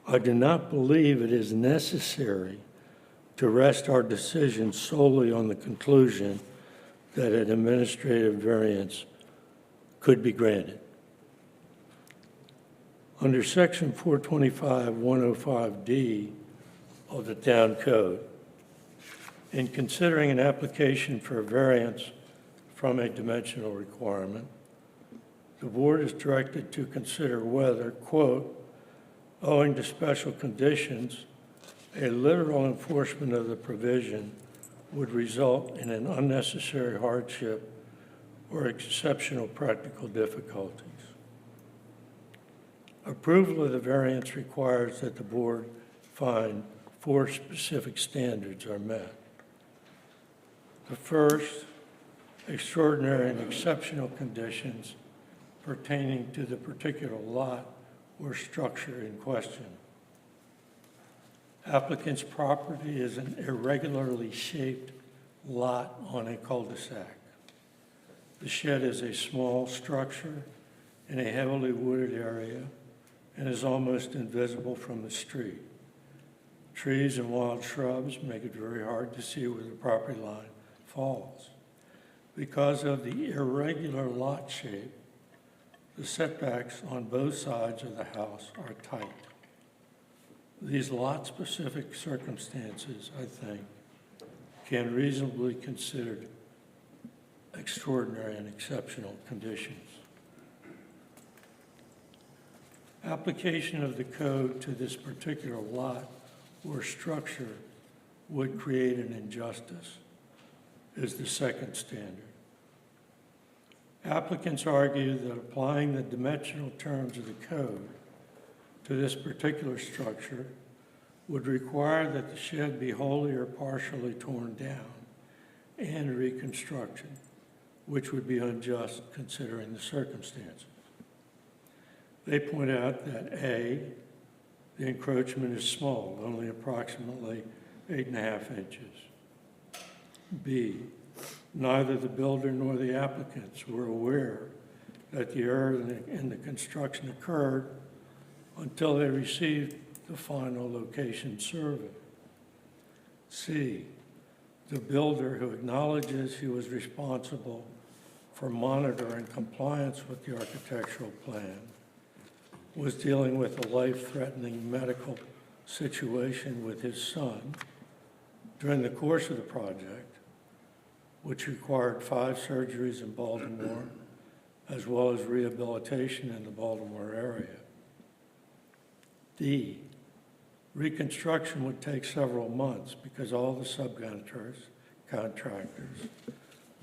[SPEAKER 1] I do not believe it is necessary to rest our decision solely on the conclusion that an administrative variance could be granted. Under section 425-105D of the town code, in considering an application for a variance from a dimensional requirement, the board is directed to consider whether, quote, owing to special conditions, a literal enforcement of the provision would result in an unnecessary hardship or exceptional practical difficulties. Approval of the variance requires that the board find 4 specific standards are met. The first, extraordinary and exceptional conditions pertaining to the particular lot or structure in question. Applicant's property is an irregularly shaped lot on a cul-de-sac. The shed is a small structure in a heavily wooded area and is almost invisible from the street. Trees and wild shrubs make it very hard to see where the property line falls. Because of the irregular lot shape, the setbacks on both sides of the house are tight. These lot-specific circumstances, I think, can reasonably be considered extraordinary and exceptional conditions. Application of the code to this particular lot or structure would create an injustice, is the second standard. Applicants argue that applying the dimensional terms of the code to this particular structure would require that the shed be wholly or partially torn down and reconstructed, which would be unjust considering the circumstances. They point out that A, the encroachment is small, only approximately 8.5 inches. B, neither the builder nor the applicants were aware that the error in the construction occurred until they received the final location survey. C, the builder, who acknowledges he was responsible for monitoring compliance with the architectural plan, was dealing with a life-threatening medical situation with his son during the course of the project, which required 5 surgeries in Baltimore, as well as rehabilitation in the Baltimore area. D, reconstruction would take several months because all the subcontractors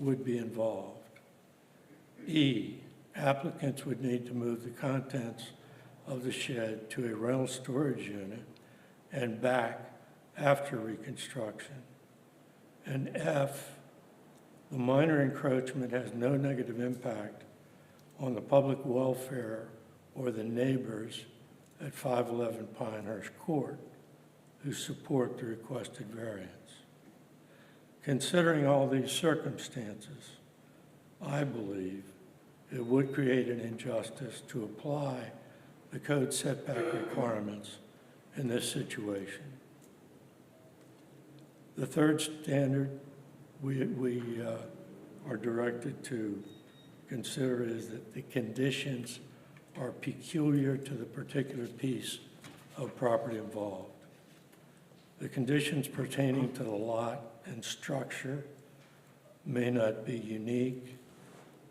[SPEAKER 1] would be involved. E, applicants would need to move the contents of the shed to a rental storage unit and back after reconstruction. And F, the minor encroachment has no negative impact on the public welfare or the neighbors at 511 Pinehurst Court who support the requested variance. Considering all these circumstances, I believe it would create an injustice to apply the code setback requirements in this situation. The third standard we are directed to consider is that the conditions are peculiar to the particular piece of property involved. The conditions pertaining to the lot and structure may not be unique,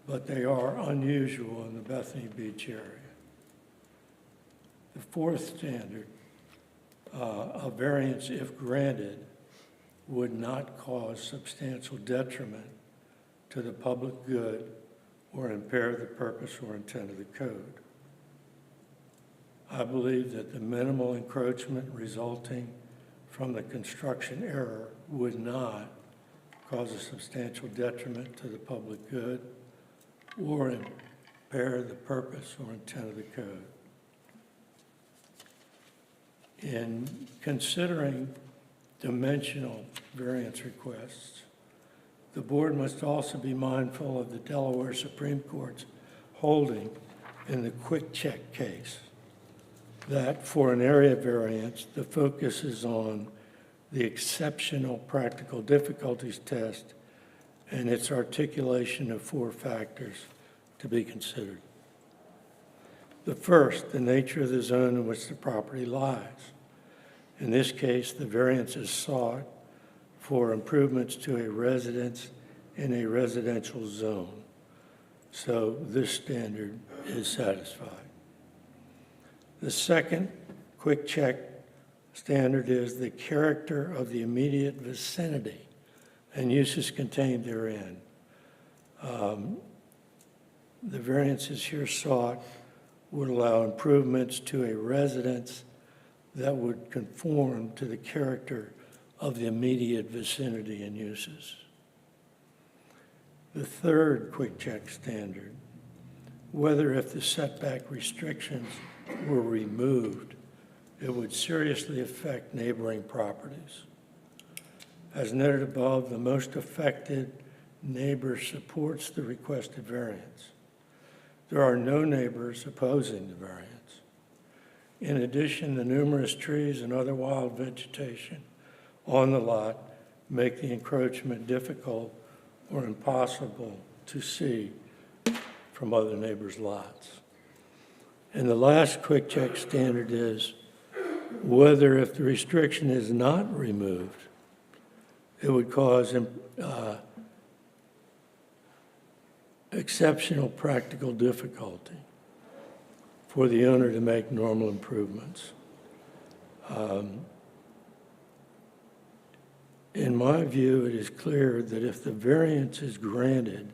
[SPEAKER 1] but they are unusual in the Bethany Beach area. The fourth standard, a variance, if granted, would not cause substantial detriment to the public good or impair the purpose or intent of the code. I believe that the minimal encroachment resulting from the construction error would not cause a substantial detriment to the public good or impair the purpose or intent of the code. In considering dimensional variance requests, the board must also be mindful of the Delaware Supreme Court's holding in the Quick Check case that for an area variance, the focus is on the exceptional practical difficulties test and its articulation of 4 factors to be considered. The first, the nature of the zone in which the property lies. In this case, the variance is sought for improvements to a residence in a residential zone. So this standard is satisfied. The second quick check standard is the character of the immediate vicinity and uses contained therein. The variances here sought would allow improvements to a residence that would conform to the character of the immediate vicinity and uses. The third quick check standard, whether if the setback restrictions were removed, it would seriously affect neighboring properties. As noted above, the most affected neighbor supports the requested variance. There are no neighbors opposing the variance. In addition, the numerous trees and other wild vegetation on the lot make the encroachment difficult or impossible to see from other neighbors' lots. And the last quick check standard is whether if the restriction is not removed, it would cause exceptional practical difficulty for the owner to make normal improvements. In my view, it is clear that if the variance is granted,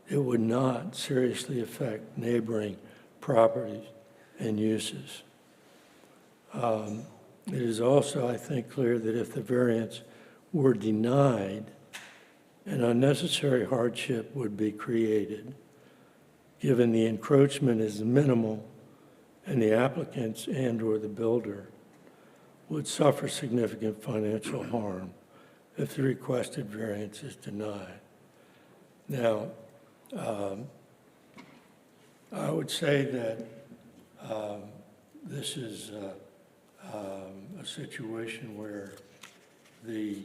[SPEAKER 1] it would not seriously affect neighboring properties and uses. It is also, I think, clear that if the variance were denied, an unnecessary hardship would be created, given the encroachment is minimal and the applicants and/or the builder would suffer significant financial harm if the requested variance is denied. Now, I would say that this is a situation where the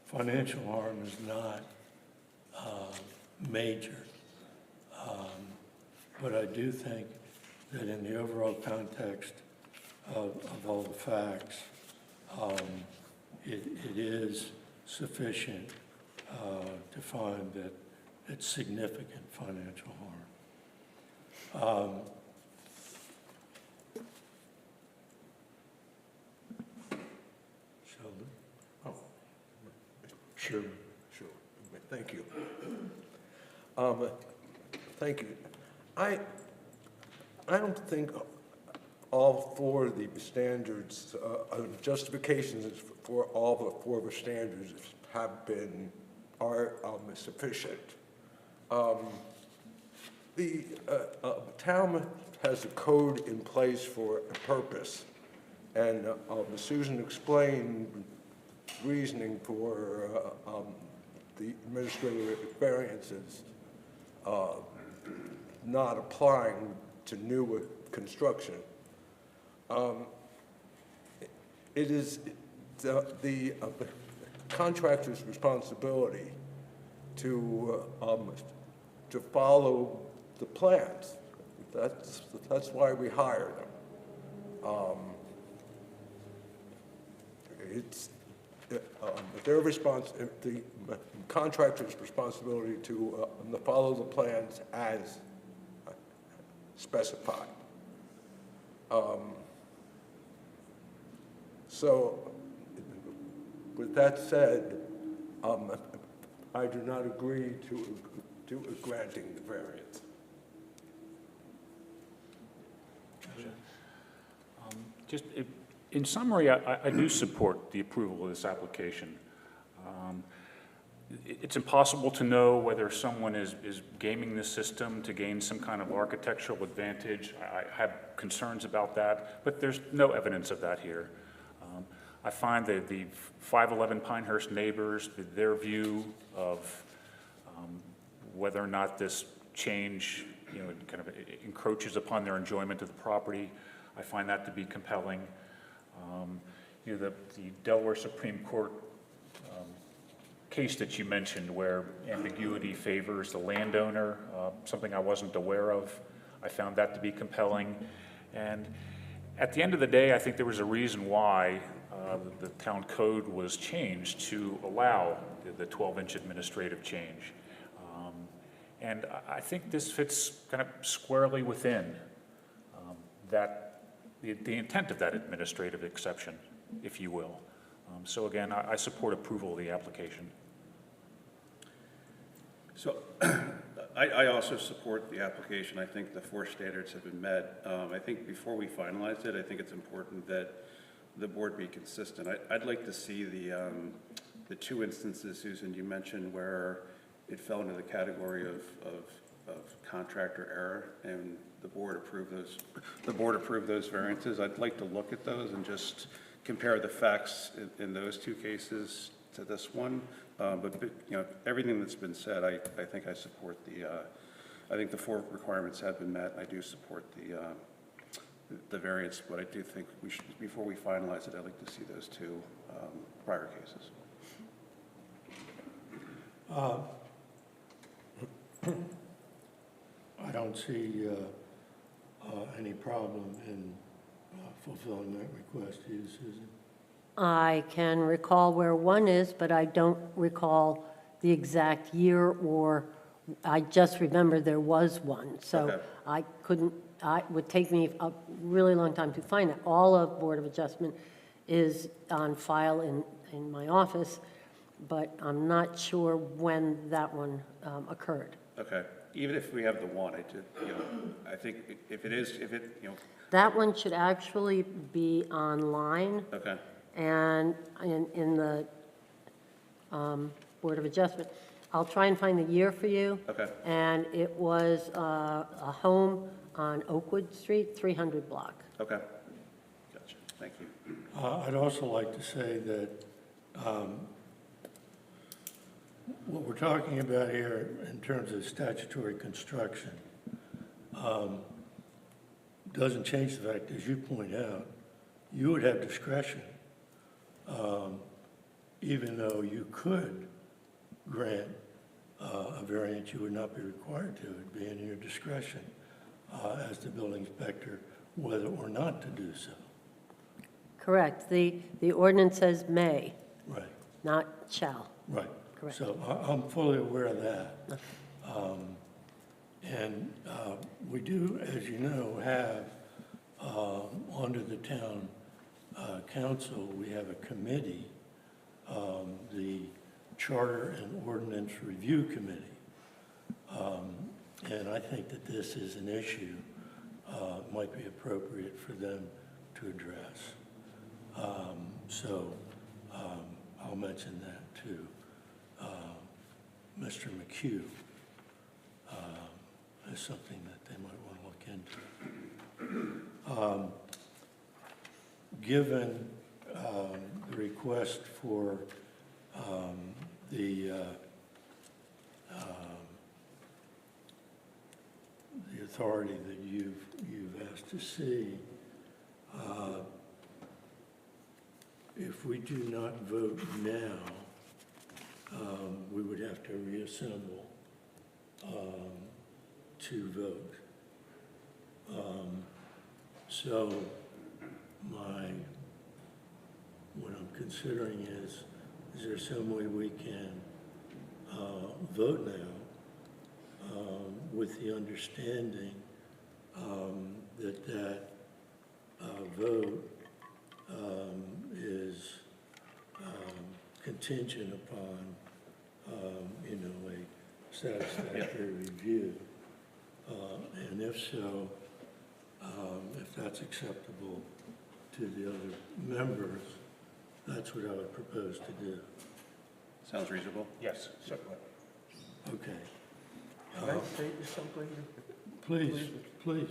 [SPEAKER 1] financial harm is not major. But I do think that in the overall context of all the facts, it is sufficient to find that it's significant financial harm. Sheldon?
[SPEAKER 2] Oh,
[SPEAKER 1] Sure.
[SPEAKER 2] sure. Thank you. Thank you. I don't think all four of the standards, justifications for all the four of the standards are sufficient. The town has a code in place for a purpose, and Susan explained reasoning for the administrative variances not applying to new construction. It is the contractor's responsibility to follow the plans. That's why we hire them. It's the contractor's responsibility to follow the plans as specified. So, with that said, I do not agree to granting the variance.
[SPEAKER 4] In summary, I do support the approval of this application. It's impossible to know whether someone is gaming the system to gain some kind of architectural advantage. I have concerns about that, but there's no evidence of that here. I find that the 511 Pinehurst neighbors, their view of whether or not this change, kind of encroaches upon their enjoyment of the property, I find that to be compelling. The Delaware Supreme Court case that you mentioned where ambiguity favors the landowner, something I wasn't aware of, I found that to be compelling. And at the end of the day, I think there was a reason why the town code was changed to allow the 12-inch administrative change. And I think this fits kind of squarely within the intent of that administrative exception, if you will. So again, I support approval of the application.
[SPEAKER 3] So I also support the application. I think the four standards have been met. I think before we finalize it, I think it's important that the board be consistent. I'd like to see the two instances, Susan, you mentioned where it fell into the category of contractor error, and the board approved those variances. I'd like to look at those and just compare the facts in those two cases to this one. But you know, everything that's been said, I think I support I think the four requirements have been met. I do support the variance, but I do think we should, before we finalize it, I'd like to see those two prior cases.
[SPEAKER 1] I don't see any problem in fulfilling that request. Do you, Susan?
[SPEAKER 5] I can recall where one is, but I don't recall the exact year, or I just remember there was one. So
[SPEAKER 3] Okay.
[SPEAKER 5] I couldn't, it would take me a really long time to find it. All of Board of Adjustment is on file in my office, but I'm not sure when that one occurred.
[SPEAKER 3] Okay, even if we have the one, I think if it,
[SPEAKER 5] That one should actually be online.
[SPEAKER 3] okay,
[SPEAKER 5] And in the Board of Adjustment. I'll try and find the year for you.
[SPEAKER 3] Okay.
[SPEAKER 5] And it was a home on Oakwood Street, 300 block.
[SPEAKER 3] okay. Gotcha, thank you.
[SPEAKER 1] I'd also like to say that what we're talking about here in terms of statutory construction doesn't change the fact, as you point out, you would have discretion, even though you could grant a variance, you would not be required to. It'd be in your discretion as the building inspector whether or not to do so.
[SPEAKER 5] Correct. The ordinance says may,
[SPEAKER 1] Right,
[SPEAKER 5] not shall.
[SPEAKER 1] right.
[SPEAKER 5] Correct.
[SPEAKER 1] So I'm fully aware of that. And we do, as you know, have, under the town council, we have a committee, the Charter and Ordinance Review Committee. And I think that this is an issue might be appropriate for them to address. So I'll mention that to Mr. McHugh as something that they might want to look into. Given the request for the authority that you've asked to see, if we do not vote now, we would have to reassemble to vote. So what I'm considering is there some way we can vote now with the understanding that vote is contingent upon, a satisfactory review? And if so, if that's acceptable to the other members, that's what I would propose to do.
[SPEAKER 3] Sounds reasonable?
[SPEAKER 4] Yes.
[SPEAKER 1] Okay.
[SPEAKER 2] Can I say something?
[SPEAKER 1] Please.
[SPEAKER 2] Please.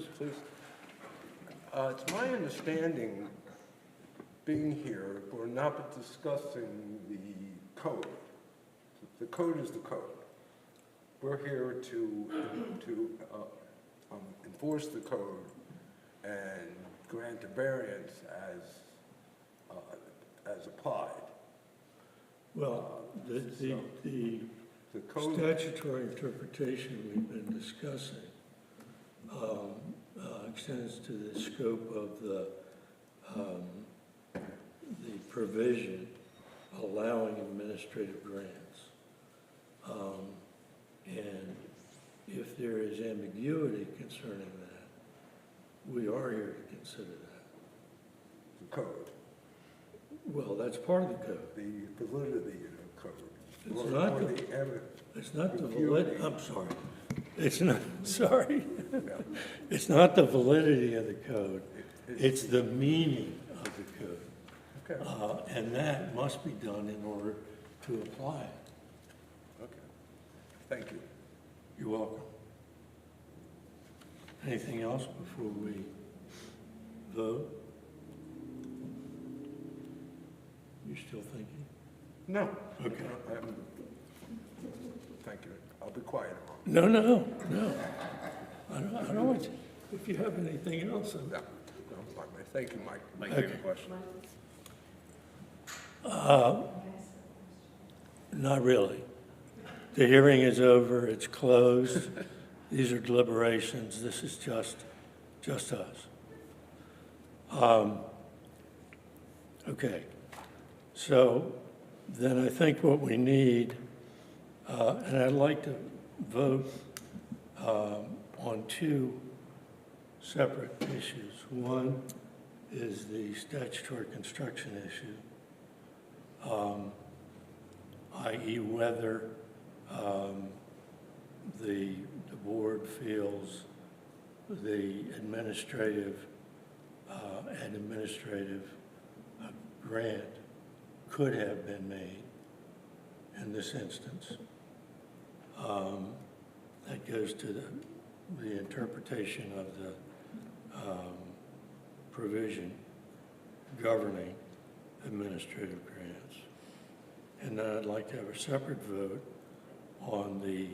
[SPEAKER 2] It's my understanding, being here, we're not discussing the code. The code is the code. We're here to enforce the code and grant a variance as applied.
[SPEAKER 1] Well, the
[SPEAKER 2] The code,
[SPEAKER 1] statutory interpretation we've been discussing extends to the scope of the provision allowing administrative grants. And if there is ambiguity concerning that, we are here to consider that.
[SPEAKER 2] The code,
[SPEAKER 1] Well, that's part of the code.
[SPEAKER 2] the validity of the code.
[SPEAKER 1] It's
[SPEAKER 2] Or-
[SPEAKER 1] not
[SPEAKER 2] or
[SPEAKER 1] the-
[SPEAKER 2] the ever-
[SPEAKER 1] It's not the
[SPEAKER 2] Review.
[SPEAKER 1] validity, I'm sorry. It's not, sorry. It's not the validity of the code. It's the meaning of the code.
[SPEAKER 2] Okay,
[SPEAKER 1] And that must be done in order to apply it.
[SPEAKER 2] okay. Thank you.
[SPEAKER 1] You're welcome. Anything else before we vote? You still thinking?
[SPEAKER 2] No.
[SPEAKER 1] Okay.
[SPEAKER 2] Thank you. I'll be quiet.
[SPEAKER 1] No, no, no. I don't want you, if you have anything else,
[SPEAKER 2] No, thank you, Mike.
[SPEAKER 3] Mike, you have a
[SPEAKER 1] Okay.
[SPEAKER 3] question?
[SPEAKER 1] not really. The hearing is over, it's closed. These are deliberations, this is just us. Okay, so then I think what we need, and I'd like to vote on two separate issues. One is the statutory construction issue, i.e. whether the board feels the administrative grant could have been made in this instance. That goes to the interpretation of the provision governing administrative grants. And then I'd like to have a separate vote on the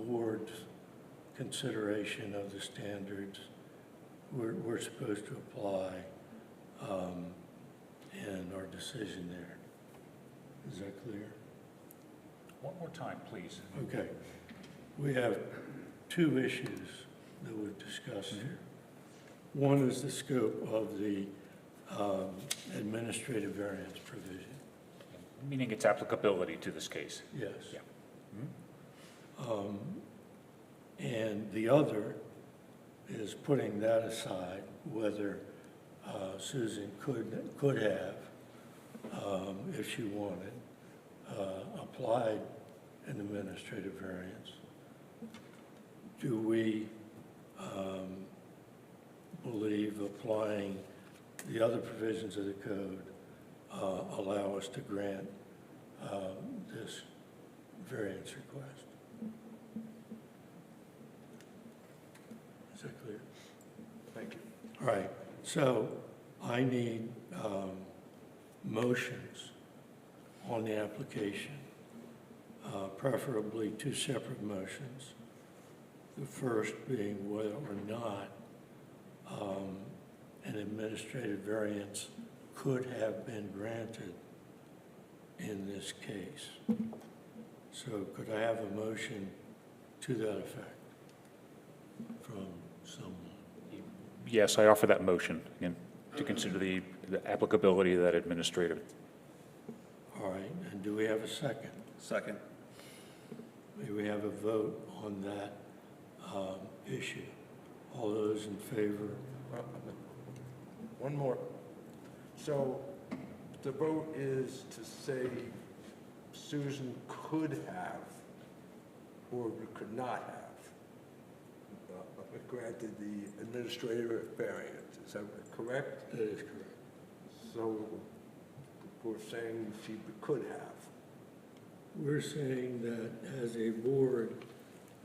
[SPEAKER 1] board's consideration of the standards we're supposed to apply and our decision there. Is that clear?
[SPEAKER 4] One more time, please.
[SPEAKER 1] Okay. We have two issues that we've discussed here. One is the scope of the administrative variance provision.
[SPEAKER 4] Meaning its applicability to this case.
[SPEAKER 1] Yes.
[SPEAKER 4] Yeah.
[SPEAKER 1] And the other is putting that aside, whether Susan could have, if she wanted, applied an administrative variance. Do we believe applying the other provisions of the code allow us to grant this variance request? Is that clear?
[SPEAKER 2] Thank you.
[SPEAKER 1] All right, so I need motions on the application, preferably two separate motions. The first being whether or not an administrative variance could have been granted in this case. So could I have a motion to that effect from someone?
[SPEAKER 4] Yes, I offer that motion, again, to consider the applicability of that administrative.
[SPEAKER 1] All right, and do we have a second?
[SPEAKER 3] Second.
[SPEAKER 1] May we have a vote on that issue? All those in favor?
[SPEAKER 2] One more. So the vote is to say Susan could have or could not have granted the administrative variance. Is that correct?
[SPEAKER 1] That is correct.
[SPEAKER 2] So we're saying she could have.
[SPEAKER 1] We're saying that as a board,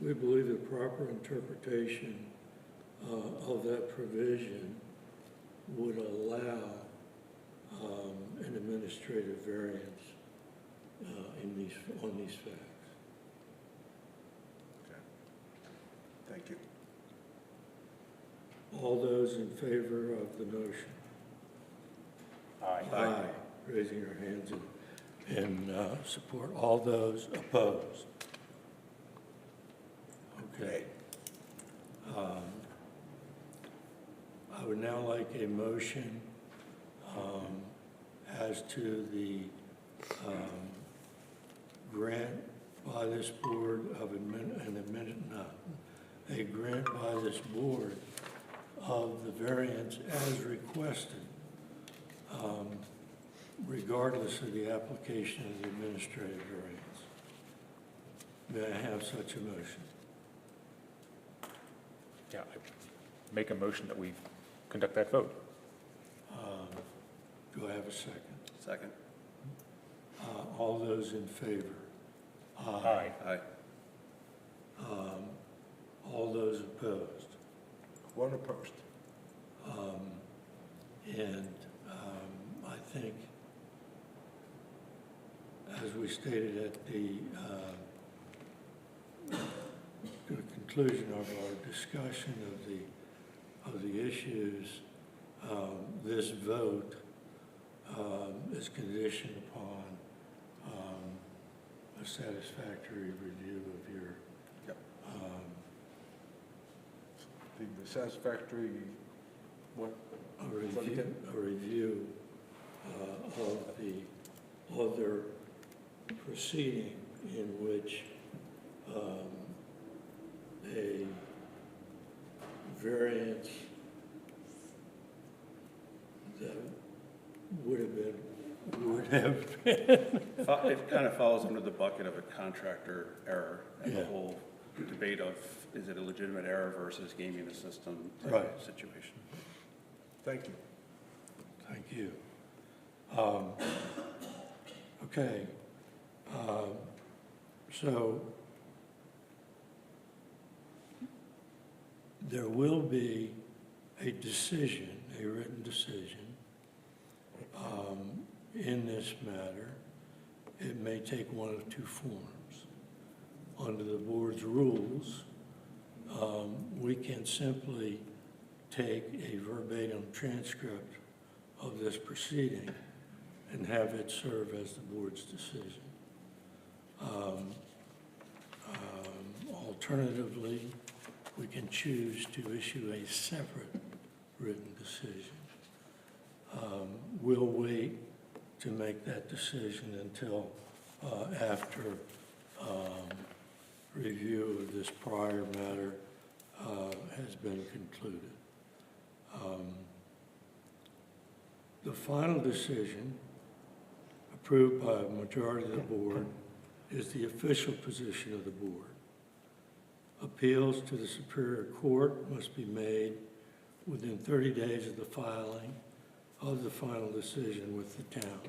[SPEAKER 1] we believe the proper interpretation of that provision would allow an administrative variance on these facts.
[SPEAKER 2] Okay. Thank you.
[SPEAKER 1] All those in favor of the motion? Aye. Raising your hands in support. All those opposed? Okay. I would now like a motion as to the grant by this board of a grant by this board of the variance as requested, regardless of the application of the administrative variance. May I have such a motion?
[SPEAKER 4] Yeah, I make a motion that we conduct that vote.
[SPEAKER 1] Do I have a second?
[SPEAKER 3] Second.
[SPEAKER 1] All those in favor?
[SPEAKER 4] Aye.
[SPEAKER 3] Aye.
[SPEAKER 1] All those opposed?
[SPEAKER 2] One opposed.
[SPEAKER 1] And I think, as we stated at the conclusion of our discussion of the issues, this vote is conditioned upon a satisfactory review of your,
[SPEAKER 2] Yep. The satisfactory, what?
[SPEAKER 1] a review of the other proceeding in which a variance that would have been.
[SPEAKER 3] It kind of falls under the bucket of a contractor error and the
[SPEAKER 1] Yeah.
[SPEAKER 3] whole debate of, is it a legitimate error versus gaming the system type
[SPEAKER 1] Right.
[SPEAKER 3] of situation.
[SPEAKER 2] Thank you.
[SPEAKER 1] Thank you. Okay. So there will be a decision, a written decision, in this matter. It may take one of two forms. Under the board's rules, we can simply take a verbatim transcript of this proceeding and have it serve as the board's decision. Alternatively, we can choose to issue a separate written decision. We'll wait to make that decision until after review of this prior matter has been concluded. The final decision, approved by a majority of the board, is the official position of the board. Appeals to the Superior Court must be made within 30 days of the filing of the final decision with the town.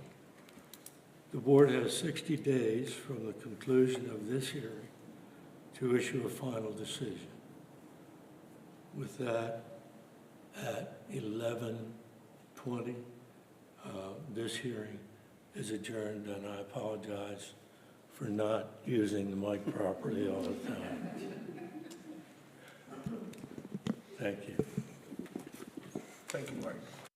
[SPEAKER 1] The board has 60 days from the conclusion of this hearing to issue a final decision. With that, at 11:20, this hearing is adjourned, and I apologize for not using the mic properly all the time. Thank you.
[SPEAKER 2] Thank you, Mike.